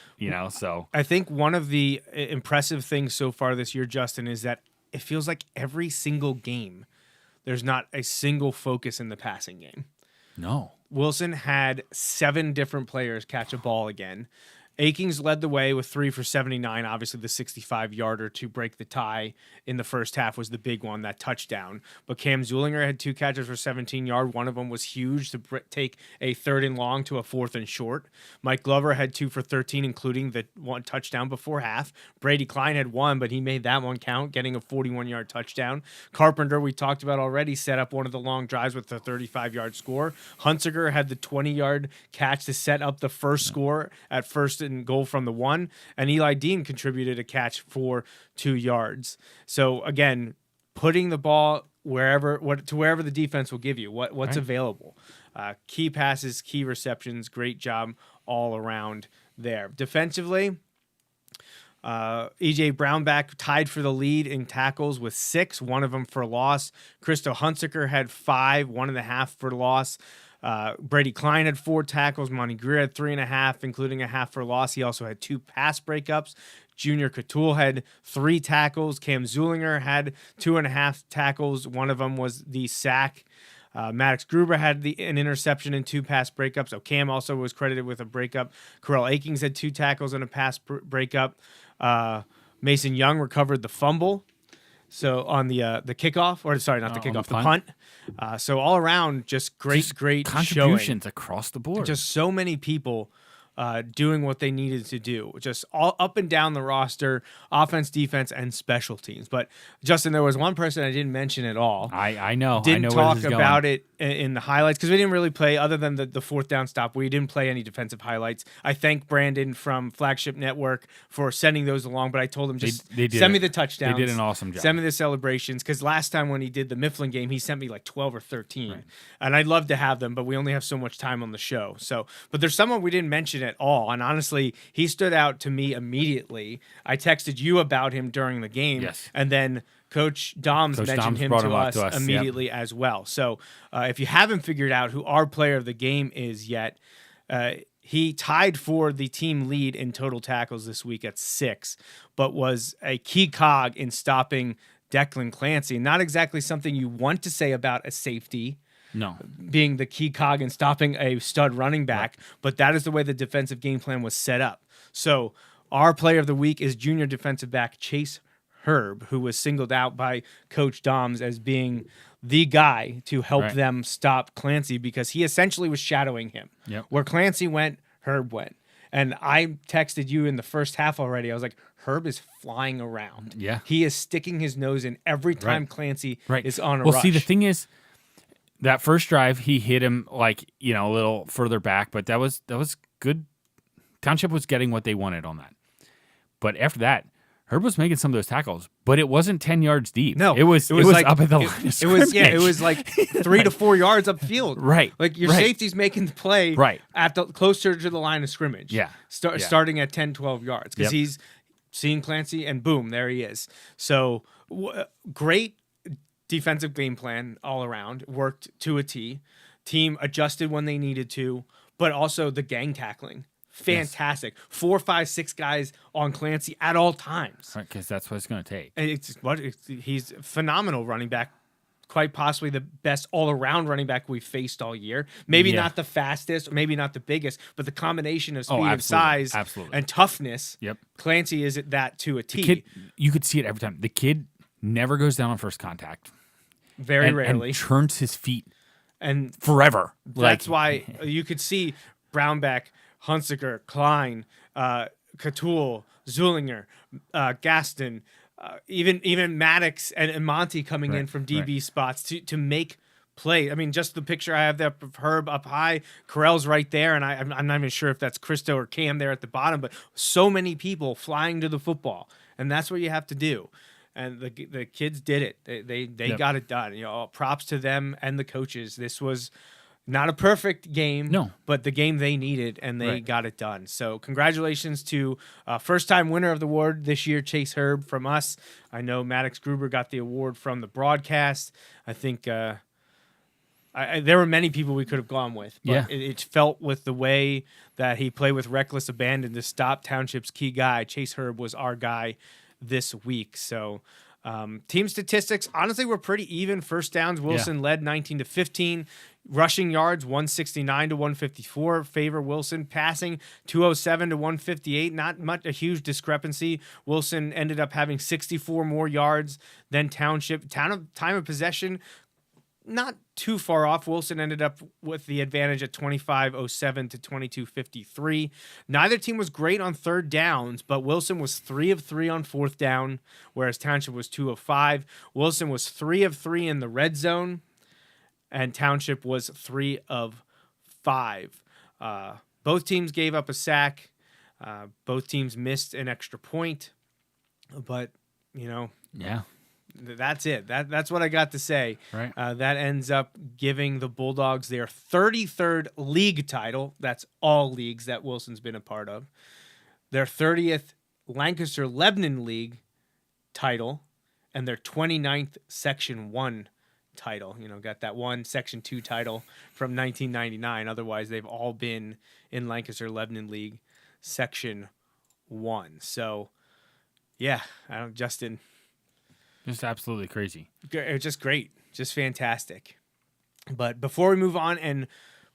so. I think one of the impressive things so far this year, Justin, is that it feels like every single game, there's not a single focus in the passing game. No. Wilson had 7 different players catch a ball again. Akings led the way with 3 for 79. Obviously, the 65-yarder to break the tie in the first half was the big one, that touchdown. But Cam Zulinger had 2 catches for 17 yards. One of them was huge to take a 3rd and long to a 4th and short. Mike Glover had 2 for 13, including the 1 touchdown before half. Brady Klein had 1, but he made that one count, getting a 41-yard touchdown. Carpenter, we talked about already, set up one of the long drives with a 35-yard score. Hunsiger had the 20-yard catch to set up the first score at first and goal from the 1, and Eli Dean contributed a catch for 2 yards. So again, putting the ball wherever the defense will give you, what's right. available. Key passes, key receptions, great job all around there. Defensively, E.J. Brownback tied for the lead in tackles with 6, one of them for loss. Christo Hunsiker had 5, 1.5 for loss. Brady Klein had 4 tackles. Monty Greer had 3.5, including a half for loss. He also had 2 pass breakups. Junior Catul had 3 tackles. Cam Zulinger had 2.5 tackles. One of them was the sack. Maddox Gruber had an interception and 2 pass breakups. So Cam also was credited with a breakup. Corell Akings had 2 tackles and a pass breakup. Mason Young recovered the fumble. So on the kickoff, or sorry, not the kickoff, the punt. So all around, just great contributions showing. Across the board. Just so many people doing what they needed to do, just all up and down the roster, offense, defense, and special teams. But Justin, there was one person I didn't mention at all. I know. Didn't I know talk where this is about going. it in the highlights because we didn't really play, other than the 4th down stop. We didn't play any defensive highlights. I thank Brandon from Flagship Network for sending those along, but I told him just They did send me it. the touchdowns. They did an awesome job. Send me the celebrations, because last time when he did the Mifflin game, he sent me like 12 or 13. And I'd love to have them, but we only have so much time on the show. So, but there's someone we didn't mention at all, and honestly, he stood out to me immediately. I texted you about him during the game, Yes. and then Coach Doms mentioned him brought to him up us to us, yep. immediately as well. So if you haven't figured out who our player of the game is yet, he tied for the team lead in total tackles this week at 6, but was a key cog in stopping Declan Clancy. Not exactly something you want to say about a safety, No. being the key cog in stopping a stud running back, but that is the way the defensive game plan was set up. So our player of the week is junior defensive back Chase Herb, who was singled out by Coach Doms as being the guy to help Right. them stop Clancy because he essentially was shadowing him. Yep. Where Clancy went, Herb went. And I texted you in the first half already. I was like, Herb is flying around. Yeah. He is sticking his nose in every time Right. Clancy Right. is on a well, rush. see, the thing is, that first drive, he hit him like, a little further back, but that was good. Township was getting what they wanted on that. But after that, Herb was making some of those tackles, but it wasn't 10 yards deep. No, it was like, up at the line of scrimmage. it was like 3 to 4 yards upfield. Right, Like your right. safety's making the play Right. at the closer to the line of scrimmage. Yeah. Yeah. Starting at 10, 12 yards because Yep. he's seeing Clancy and boom, there he is. So great defensive game plan all around, worked to a T. Team adjusted when they needed to, but also the gang tackling. Fantastic. 4, 5, 6 guys on Clancy at all times. Because that's what it's going to take. And he's a phenomenal running back, quite possibly the best all-around running back we've faced all year. Maybe Yeah. not the fastest, maybe not the biggest, but the combination of speed and absolutely. size Absolutely. and toughness, Yep. Clancy is that to a T. Kid, you could see it every time. The kid never goes down on first contact. Very and rarely. And turns his feet And forever. that's why you could see Brownback, Hunsaker, Klein, Catul, Zulinger, Gaston, even Maddox and Monty coming in Right, from DB spots to make play. I mean, just the picture I have there of Herb up high, Carell's right there, and I'm not even sure if that's Christo or Cam there at the bottom, but so many people flying to the football, and that's what you have to do. And the kids did it. They Yep. got it done. Props to them and the coaches. This was not a perfect game, No. but the game they needed, and they Right. got it done. So congratulations to first-time winner of the award this year, Chase Herb, from us. I know Maddox Gruber got the award from the broadcast. I think there were many people we could have gone with, but Yeah. it felt with the way that he played with reckless abandon to stop Township's key guy. Chase Herb was our guy this week. So team statistics, honestly, were pretty even. First downs, Wilson led 19 to 15. Rushing yards, 169 to 154, favor Wilson. Passing, 207 to 158. Not much, a huge discrepancy. Wilson ended up having 64 more yards than Township. Time of possession, not too far off. Wilson ended up with the advantage at 25:07 to 22:53. Neither team was great on third downs, but Wilson was 3 of 3 on fourth down, whereas Township was 2 of 5. Wilson was 3 of 3 in the red zone, and Township was 3 of 5. Both teams gave up a sack. Both teams missed an extra point, but Yeah. that's it. That's what I got to say. Right. That ends up giving the Bulldogs their 33rd league title. That's all leagues that Wilson's been a part of. Their 30th Lancaster-Lebanon League title, and their 29th Section 1 title. Got that one Section 2 title from 1999. Otherwise, they've all been in Lancaster-Lebanon League Section 1. So, yeah, Justin... Just absolutely crazy. It's just great. Just fantastic. But before we move on and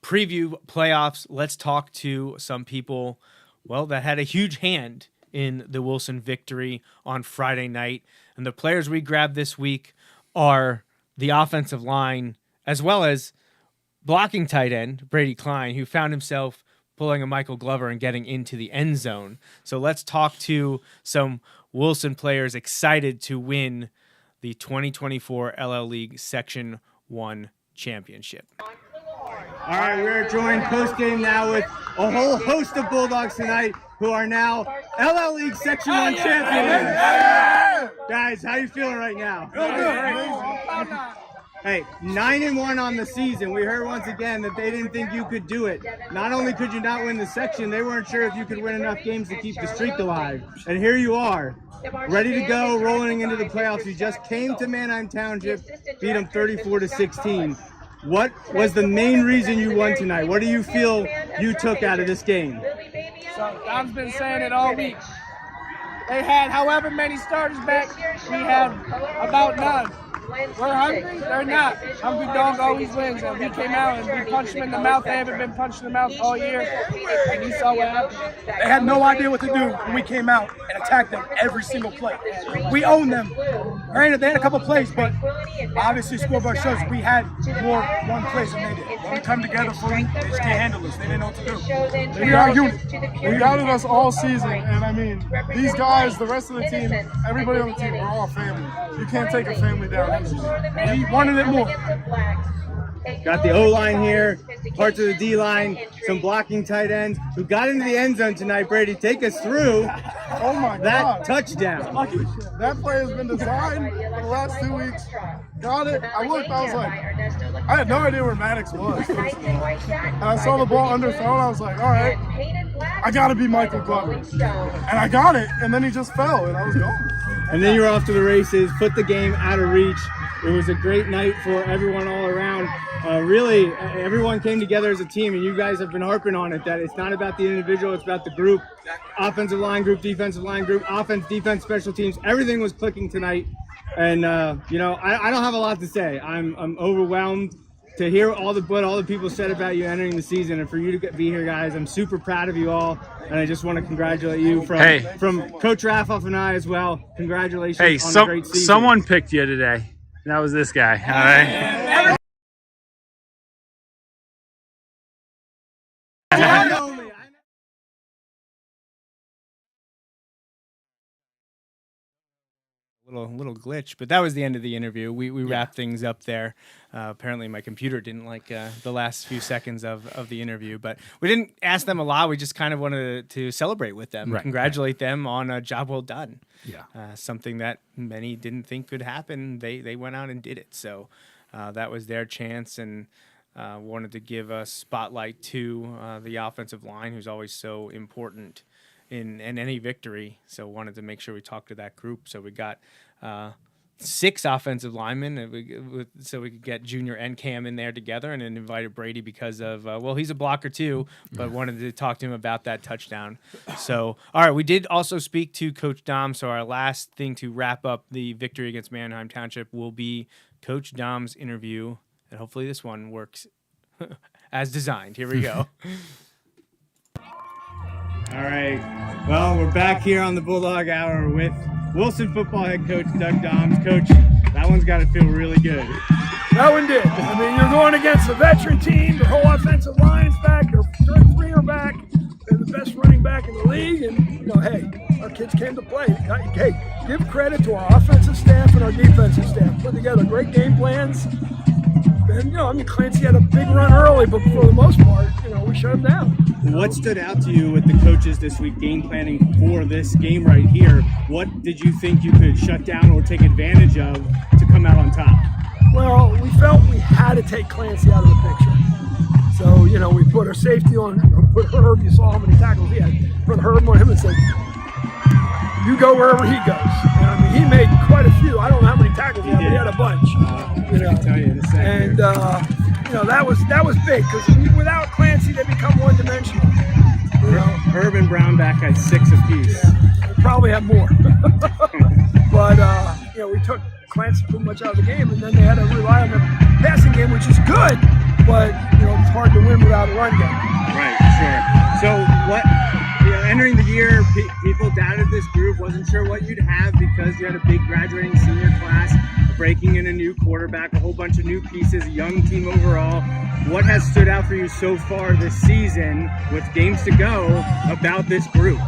preview playoffs, let's talk to some people, that had a huge hand in the Wilson victory on Friday night. And the players we grabbed this week are the offensive line, as well as blocking tight end, Brady Klein, who found himself pulling a Michael Glover and getting into the end zone. So let's talk to some Wilson players excited to win the 2024 LL League Section 1 championship. All right, we're joined post-game now with a whole host of Bulldogs tonight who are now LL League Section 1 champions. Guys, how you feeling right now? Hey, 9-1 on the season. We heard once again that they didn't think you could do it. Not only could you not win the section, they weren't sure if you could win enough games to keep the streak alive. And here you are, ready to go, rolling into the playoffs. You just came to Manheim Township, beat them 34-16. What was the main reason you won tonight? What do you feel you took out of this game? So Dom's been saying it all week. They had however many starters back, we have about none. We're hungry? They're not. Hungry dog always wins. And we came out and we punched them in the mouth. They haven't been punched in the mouth all year. And you saw what happened. They had no idea what to do when we came out and attacked them every single play. We owned them. Granted, they had a couple plays, but obviously scoreboard shows we had more one plays than they did. When we come together for them, they just can't handle us. They didn't know what to do. We are a unit. We doubted us all season, and I mean, these guys, the rest of the team, everybody on the team, we're all family. You can't take a family down easy. We wanted it more. Got the O-line here, parts of the D-line, some blocking tight ends who got into the end zone tonight. Brady, take us through Oh my that God. touchdown. That play has been designed for the last 2 weeks. Got it. I looked, I was like, I had no idea where Maddox was. And I saw the ball underthrown. I was like, all right, I got to be Michael Glover. And I got it, and then he just fell, and I was gone. And then you're off to the races, put the game out of reach. It was a great night for everyone all around. Really, everyone came together as a team, and you guys have been harping on it, that it's not about the individual, it's about the group. Offensive line group, defensive line group, offense, defense, special teams, everything was clicking tonight. And, you know, I don't have a lot to say. I'm overwhelmed to hear what all the people said about you entering the season, and for you to be here, guys. I'm super proud of you all, and I just want to congratulate you from Coach Raffauf and I as well. Congratulations on a great season. Someone picked you today. That was this guy. All right. Little glitch, but that was the end of the interview. We wrapped things up there. Apparently my computer didn't like the last few seconds of the interview, but we didn't ask them a lot. We just kind of wanted to celebrate with them, congratulate them on a job well done. Yeah, something that many didn't think could happen. They went out and did it. So that was their chance, and wanted to give a spotlight to the offensive line, who's always so important in any victory. So wanted to make sure we talked to that group. So we got 6 offensive linemen, so we could get Junior and Cam in there together, and then invited Brady because of, well, he's a blocker too, but wanted to talk to him about that touchdown. So, all right, we did also speak to Coach Dom, so our last thing to wrap up the victory against Manheim Township will be Coach Dom's interview, and hopefully this one works as designed. Here we go. All right. Well, we're back here on the Bulldog Hour with Wilson football head coach Doug Doms. Coach, that one's got to feel really good. That one did. I mean, you're going against a veteran team. Their whole offensive line's back. Their 3 are back. They're the best running back in the league. And, you know, hey, our kids came to play. Hey, give credit to our offensive staff and our defensive staff. Put together great game plans. And, you know, I mean, Clancy had a big run early, but for the most part, you know, we shut him down. What stood out to you with the coaches this week game planning for this game right here? What did you think you could shut down or take advantage of to come out on top? Well, we felt we had to take Clancy out of the picture. So, you know, we put our safety on, put Herb, you saw how many tackles he had, put Herb on him and said, you go wherever he goes. And I mean, he made quite a few. I don't know how many tackles he had, but he had a bunch. I can tell you in a second. And, you know, that was big, because without Clancy, they become one-dimensional. You know? Herb and Brownback had 6 apiece. Yeah, we probably have more. But, you know, we took Clancy pretty much out of the game, and then they had to rely on the passing game, which is good, but, you know, it's hard to win without a run game. Right, sure. So what, you know, entering the year, people doubted this group, wasn't sure what you'd have because you had a big graduating senior class, breaking in a new quarterback, a whole bunch of new pieces, a young team overall. What has stood out for you so far this season with games to go about this group?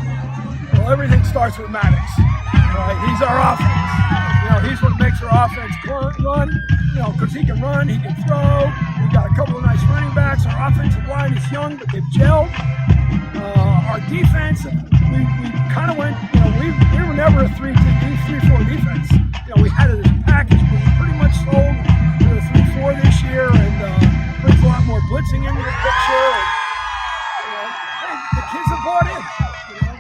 Well, everything starts with Maddox. Right? He's our offense. You know, he's what makes our offense run. You know, because he can run, he can throw. We got a couple of nice running backs. Our offensive line is young, but they've gelled. Our defense, we kind of went. You know, we were never a 3-4 defense. You know, we had it as a package, but we pretty much sold to the 3-4 this year, and brings a lot more blitzing into the picture. And, you know, hey, the kids have bought in. You know,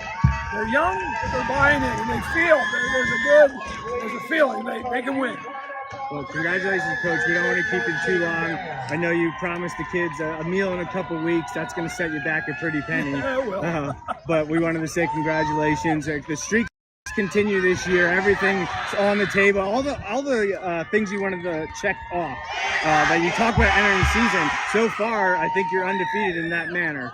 they're young, but they're buying in, and they feel there's a feeling they can win. Well, congratulations, Coach. We don't want to keep it too long. I know you promised the kids a meal in a couple weeks. That's going to set you back a pretty penny. Yeah, it will. But we wanted to say congratulations. The streak continue this year. Everything's on the table. All the things you wanted to check off that you talk about entering the season. So far, I think you're undefeated in that manner.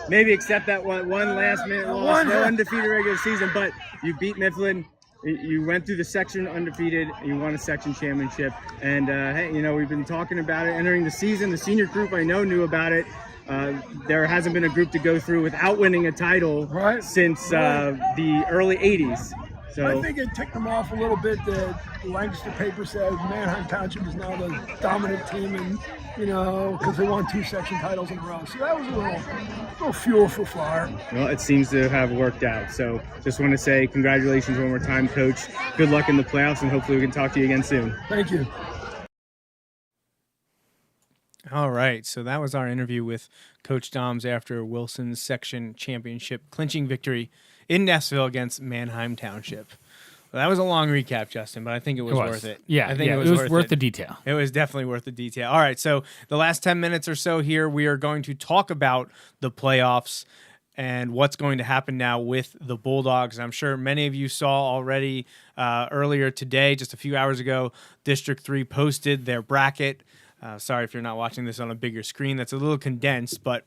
Maybe except that one last minute loss, no undefeated regular season, but you beat Mifflin. You went through the section undefeated. You won a section championship, and hey, we've been talking about it entering the season. The senior group I know knew about it. There hasn't been a group to go through without winning a title since the early '80s. So I think it ticked them off a little bit. The Lancaster paper said Manheim Township is now the dominant team, and because they won 2 section titles in a row. So that was a little fuel for fire. Well, it seems to have worked out. So just want to say congratulations one more time, Coach. Good luck in the playoffs, and hopefully we can talk to you again soon. Thank you. All right, so that was our interview with Coach Doms after Wilson's section championship clinching victory in Neffsville against Manheim Township. Well, that was a long recap, Justin, but I think it was worth it. Yeah, I think it was worth the detail. It was definitely worth the detail. All right, so the last 10 minutes or so here, we are going to talk about the playoffs and what's going to happen now with the Bulldogs. I'm sure many of you saw already earlier today, just a few hours ago, District 3 posted their bracket. Sorry if you're not watching this on a bigger screen. That's a little condensed, but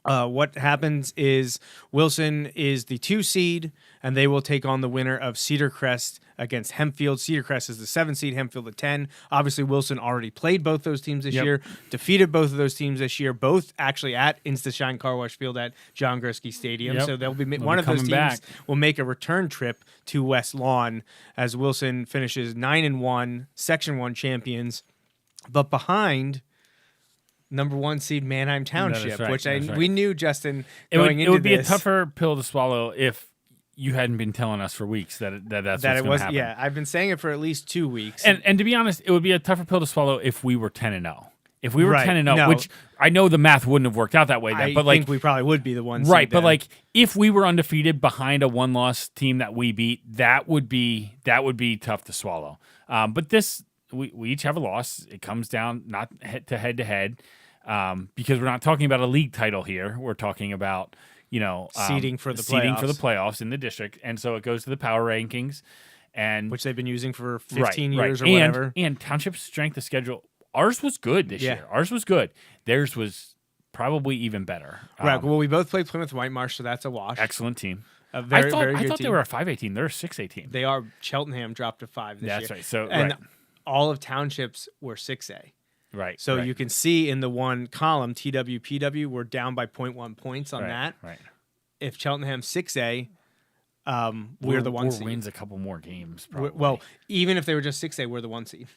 what happens is Wilson is the 2 seed, and they will take on the winner of Cedar Crest against Hempfield. Cedar Crest is the 7 seed, Hempfield the 10. Obviously, Wilson already played both those teams this year, defeated both of those teams this year, both actually at Insta-Shine Car Wash Field at John Gursky Stadium. So they'll be one of those teams will make a return trip to West Lawn as Wilson finishes 9-1, Section 1 champions. But behind number 1 seed Manheim Township, which we knew, Justin, going into this. It would be a tougher pill to swallow if you hadn't been telling us for weeks that's what's going to happen. Yeah, I've been saying it for at least 2 weeks. And to be honest, it would be a tougher pill to swallow if we were 10-0. If we were 10-0, which I know the math wouldn't have worked out that way then. But I think we probably would be the 1 seed. Right, but like if we were undefeated behind a 1-loss team that we beat, that would be tough to swallow. But this. We each have a loss. It comes down not head to head, because we're not talking about a league title here. We're talking about seeding for the playoffs in the district, and so it goes to the power rankings, and which they've been using for 15 years or whatever. And Township's strength of schedule, ours was good this year. Ours was good. Theirs was probably even better. Right. Well, we both played Plymouth Whitemarsh, so that's a wash. Excellent team. Very good I thought team. they were a 5A team. They're a 6A team. They are. Cheltenham dropped to 5 this year. That's right. So and all of Townships were 6A. Right. So you can see in the one column, TWPW, we're down by 0.1 points on that. Right. If Cheltenham's 6A, we're the 1 seed. Wins a couple more games, probably. Well, even if they were just 6A, we're the 1 seed.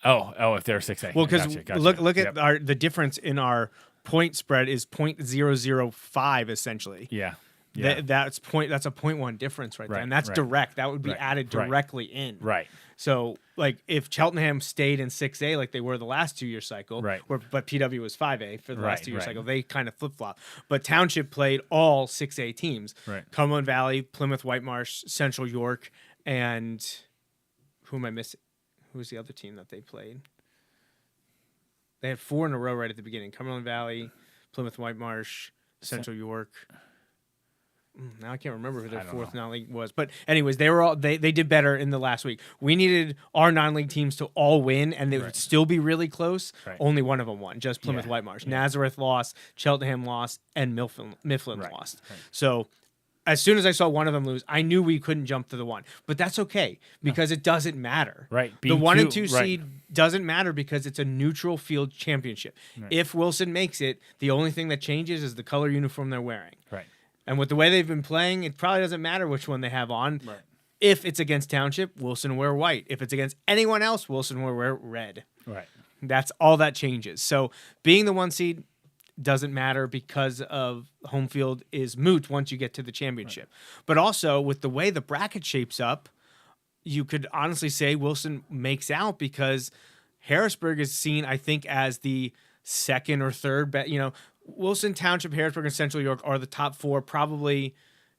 Oh, if they're 6A. Well, because look at the difference in our point spread is 0.005 essentially. Yeah. That's a 0.1 difference right there, and that's direct. That would be added directly in. Right. So, like, if Cheltenham stayed in 6A like they were the last 2-year cycle, but PW was 5A for the last 2-year cycle, they kind of flip-flop. But Township played all 6A teams. Right. Cumberland Valley, Plymouth Whitemarsh, Central York, and who am I missing? Who's the other team that they played? They had 4 in a row right at the beginning. Cumberland Valley, Plymouth Whitemarsh, Central York. Now I can't remember who their 4th non-league was, but anyways, they were all they did better in the last week. We needed our non-league teams to all win, and they would still be really close. Only one of them won, just Plymouth Whitemarsh. Nazareth lost, Cheltenham lost, and Mifflin lost. So as soon as I saw one of them lose, I knew we couldn't jump to the 1. But that's okay because it doesn't matter. Right. The 1 and 2 seed doesn't matter because it's a neutral field championship. If Wilson makes it, the only thing that changes is the color uniform they're wearing. Right. And with the way they've been playing, it probably doesn't matter which one they have on. Right. If it's against Township, Wilson will wear white. If it's against anyone else, Wilson will wear red. Right. That's all that changes. So being the 1 seed doesn't matter because of home field is moot once you get to the championship. Right. But also with the way the bracket shapes up, you could honestly say Wilson makes out because Harrisburg is seen, I think, as the second or third best. Wilson, Township, Harrisburg, and Central York are the top 4 probably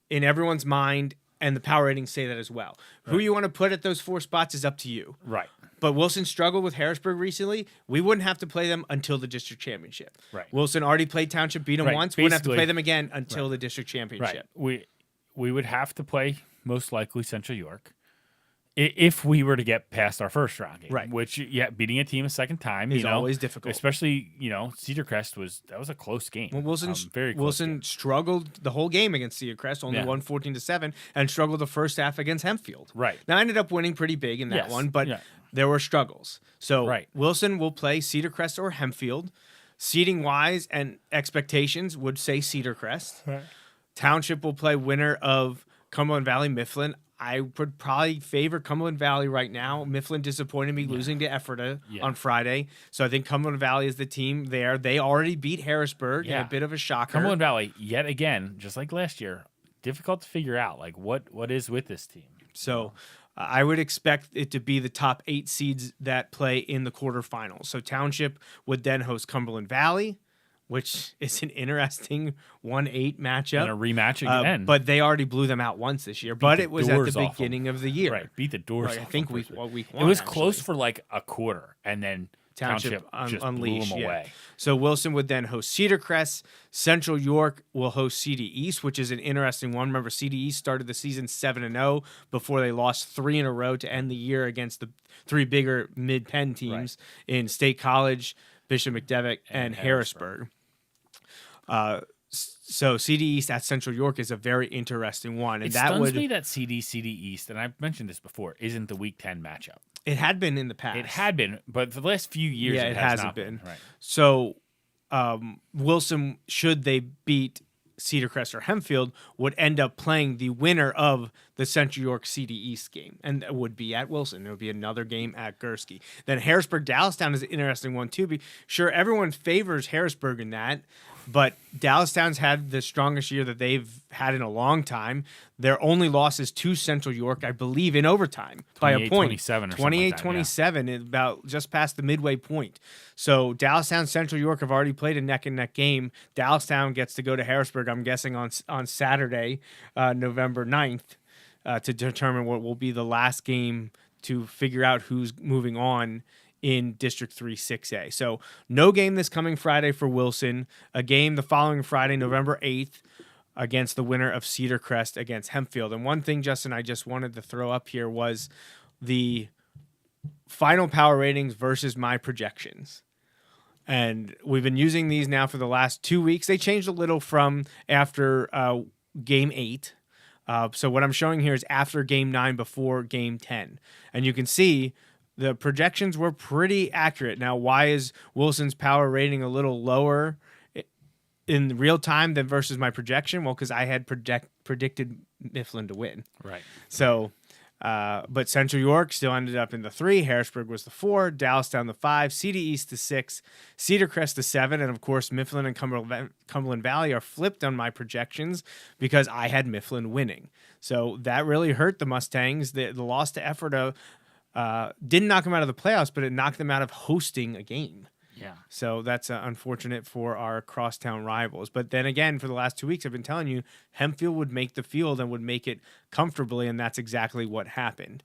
in everyone's mind, and the power ratings say that as well. Right. Who you want to put at those 4 spots is up to you. Right. But Wilson struggled with Harrisburg recently. We wouldn't have to play them until the district championship. Right. Wilson already played Township, beat them once. We wouldn't have to play them again until the district championship. Right. we would have to play most likely Central York if we were to get past our first round game. Right. Which, beating a team a second time is always difficult. Especially, Cedar Crest was a close game. Well, Wilson game. struggled the whole game against Cedar Crest, only won 14-7, and struggled the first half against Hempfield. Right. Now, I ended up winning pretty big in that one, but there were struggles. So Wilson will play Cedar Crest or Hempfield. Seating-wise and expectations would say Cedar Crest. Right. Township will play winner of Cumberland Valley Mifflin. I would probably favor Cumberland Valley right now. Mifflin disappointed me losing to Ephrata on Friday. So I think Cumberland Valley is the team there. They already beat Harrisburg in a bit of a shocker. Cumberland Valley, yet again, just like last year, difficult to figure out like what is with this team. So I would expect it to be the top 8 seeds that play in the quarterfinals. So Township would then host Cumberland Valley, which is an interesting 1-8 matchup. And a rematch again. But they already blew them out once this year. But it was at the beginning of the year. Right, beat the doors off. I think week 1. It was close for like a quarter, and then Township just unleashed, blew them away. So Wilson would then host Cedar Crest. Central York will host CD East, which is an interesting one. Remember, CD East started the season 7-0 before they lost 3 in a row to end the year against the 3 bigger mid-pen teams in State College, Bishop McDevitt, and Harrisburg. So CD East at Central York is a very interesting one. And it stuns me that CD East, and I've mentioned this before, isn't the Week 10 matchup. It had been in the past. It had been, but for the last few years it hasn't been. Right. So Wilson, should they beat Cedar Crest or Hempfield, would end up playing the winner of the Central York CD East game, and it would be at Wilson. It would be another game at Gursky. Then Harrisburg-Dallastown is an interesting one too. Sure, everyone favors Harrisburg in that, but Dallastown's had the strongest year that they've had in a long time. Their only loss is to Central York, I believe, in overtime by a point. 28-27, about just past the midway point. So Dallastown, Central York have already played a neck-and-neck game. Dallastown gets to go to Harrisburg, I'm guessing, on Saturday, November 9th, to determine what will be the last game to figure out who's moving on in District 3 6A. So no game this coming Friday for Wilson. A game the following Friday, November 8th, against the winner of Cedar Crest against Hempfield. And one thing, Justin, I just wanted to throw up here was the final power ratings versus my projections. And we've been using these now for the last 2 weeks. They changed a little from after Game 8. So what I'm showing here is after Game 9, before Game 10. And you can see the projections were pretty accurate. Now, why is Wilson's power rating a little lower in real time than versus my projection? Well, because I had predicted Mifflin to win. Right. So, but Central York still ended up in the 3. Harrisburg was the 4. Dallastown the 5. CD East the 6. Cedar Crest the 7. And, of course, Mifflin and Cumberland Valley are flipped on my projections because I had Mifflin winning. So that really hurt the Mustangs. The loss to Ephrata didn't knock them out of the playoffs, but it knocked them out of hosting a game. Yeah. So that's unfortunate for our crosstown rivals. But then again, for the last 2 weeks, I've been telling you, Hempfield would make the field and would make it comfortably, and that's exactly what happened.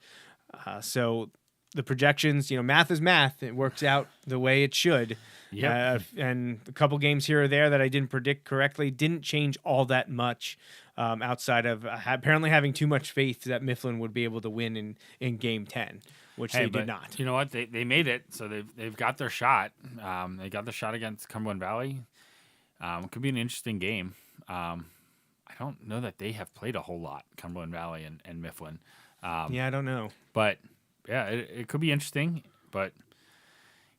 So the projections, math is math. It works out the way it should. Yep. And a couple games here or there that I didn't predict correctly didn't change all that much, outside of apparently having too much faith that Mifflin would be able to win in Game 10, which they did not. You know what? They made it, so they've got their shot. They got the shot against Cumberland Valley. It could be an interesting game. I don't know that they have played a whole lot, Cumberland Valley and Mifflin. Yeah, I don't know. But, yeah, it could be interesting. But,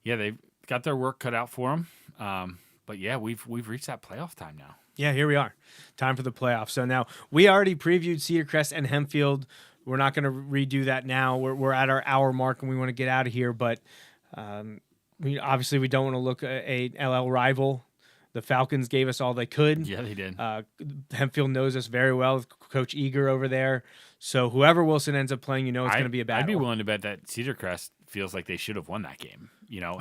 yeah, they've got their work cut out for them. But, yeah, we've reached that playoff time now. Yeah, here we are. Time for the playoffs. So now we already previewed Cedar Crest and Hempfield. We're not going to redo that now. We're at our hour mark and we want to get out of here. But we don't want to look at a LL rival. The Falcons gave us all they could. Yeah, they did. Hempfield knows us very well with Coach Eager over there. So whoever Wilson ends up playing, it's going to be a battle. I'd be willing to bet that Cedar Crest feels like they should have won that game.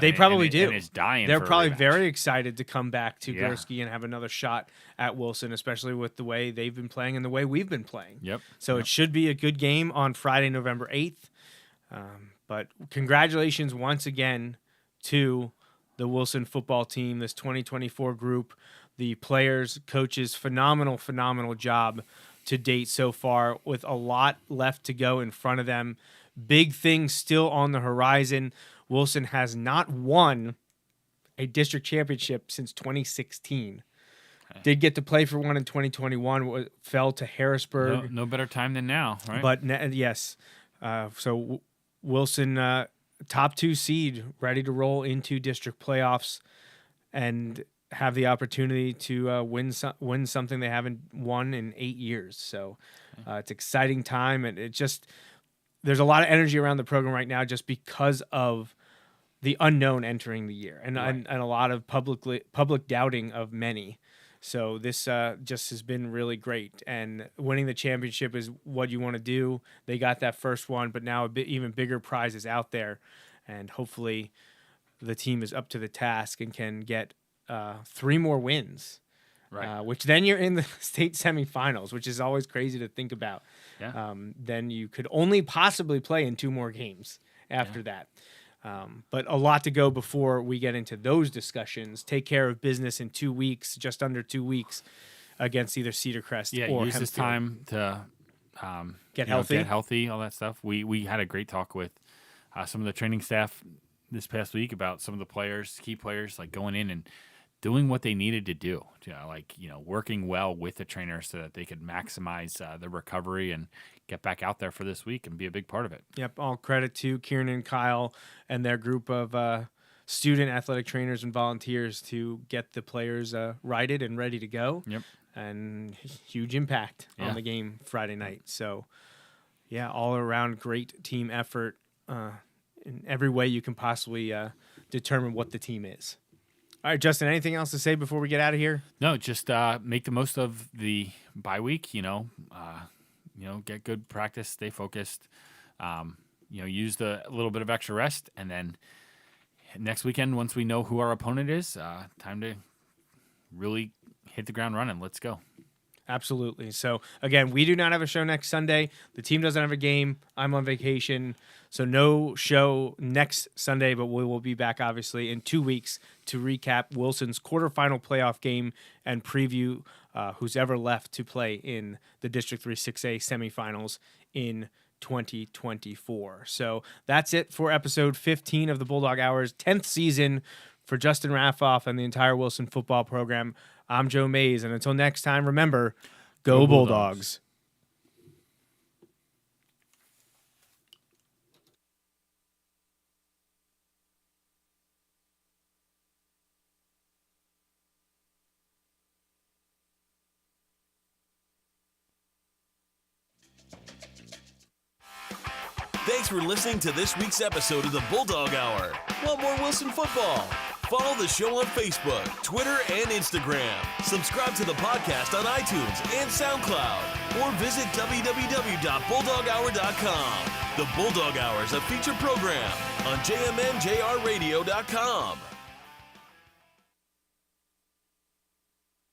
They probably do. And it's dying. They're for probably a rematch. very excited to come back to Gursky and have another shot at Wilson, especially with the way they've been playing and the way we've been playing. Yep. So it should be a good game on Friday, November 8th. But congratulations once again to the Wilson football team, this 2024 group, the players, coaches, phenomenal job to date so far, with a lot left to go in front of them. Big things still on the horizon. Wilson has not won a district championship since 2016. Okay. Did get to play for one in 2021, fell to Harrisburg. No better time than now, right? But yes. So Wilson, top 2 seed, ready to roll into district playoffs and have the opportunity to win something they haven't won in 8 years. So it's exciting time, and there's a lot of energy around the program right now just because of the unknown entering the year and a lot of public doubting of many. So this just has been really great, and winning the championship is what you want to do. They got that first one, but now even bigger prizes out there, and hopefully the team is up to the task and can get 3 more wins, which then you're in the state semifinals, which is always crazy to think about. Yeah. Then you could only possibly play in 2 more games after that. But a lot to go before we get into those discussions. Take care of business in 2 weeks, just under 2 weeks, against either Cedar Crest or use this time to get healthy, all that stuff. We had a great talk with some of the training staff this past week about some of the players, key players, like going in and doing what they needed to do, working well with the trainer so that they could maximize the recovery and get back out there for this week and be a big part of it. Yep, all credit to Kieran and Kyle and their group of student athletic trainers and volunteers to get the players righted and ready to go. Yep. And huge impact on the game Friday night. So, all around great team effort in every way you can possibly determine what the team is. All right, Justin, anything else to say before we get out of here? No, just make the most of the bye week, get good practice, stay focused, use a little bit of extra rest, and then next weekend, once we know who our opponent is, time to really hit the ground running. Let's go. Absolutely. So, again, we do not have a show next Sunday. The team doesn't have a game. I'm on vacation. So no show next Sunday, but we will be back, obviously, in 2 weeks to recap Wilson's quarterfinal playoff game and preview who's ever left to play in the District 3 6A semifinals in 2024. So that's it for episode 15 of the Bulldog Hour's 10th season. For Justin Raffauf and the entire Wilson football program, I'm Joe Mays, and until next time, remember, go Bulldogs. Thanks for listening to this week's episode of the Bulldog Hour. Want more Wilson football? Follow the show on Facebook, Twitter, and Instagram. Subscribe to the podcast on iTunes and SoundCloud. Or visit www.bulldoghour.com. The Bulldog Hour is a featured program on jmnjrradio.com.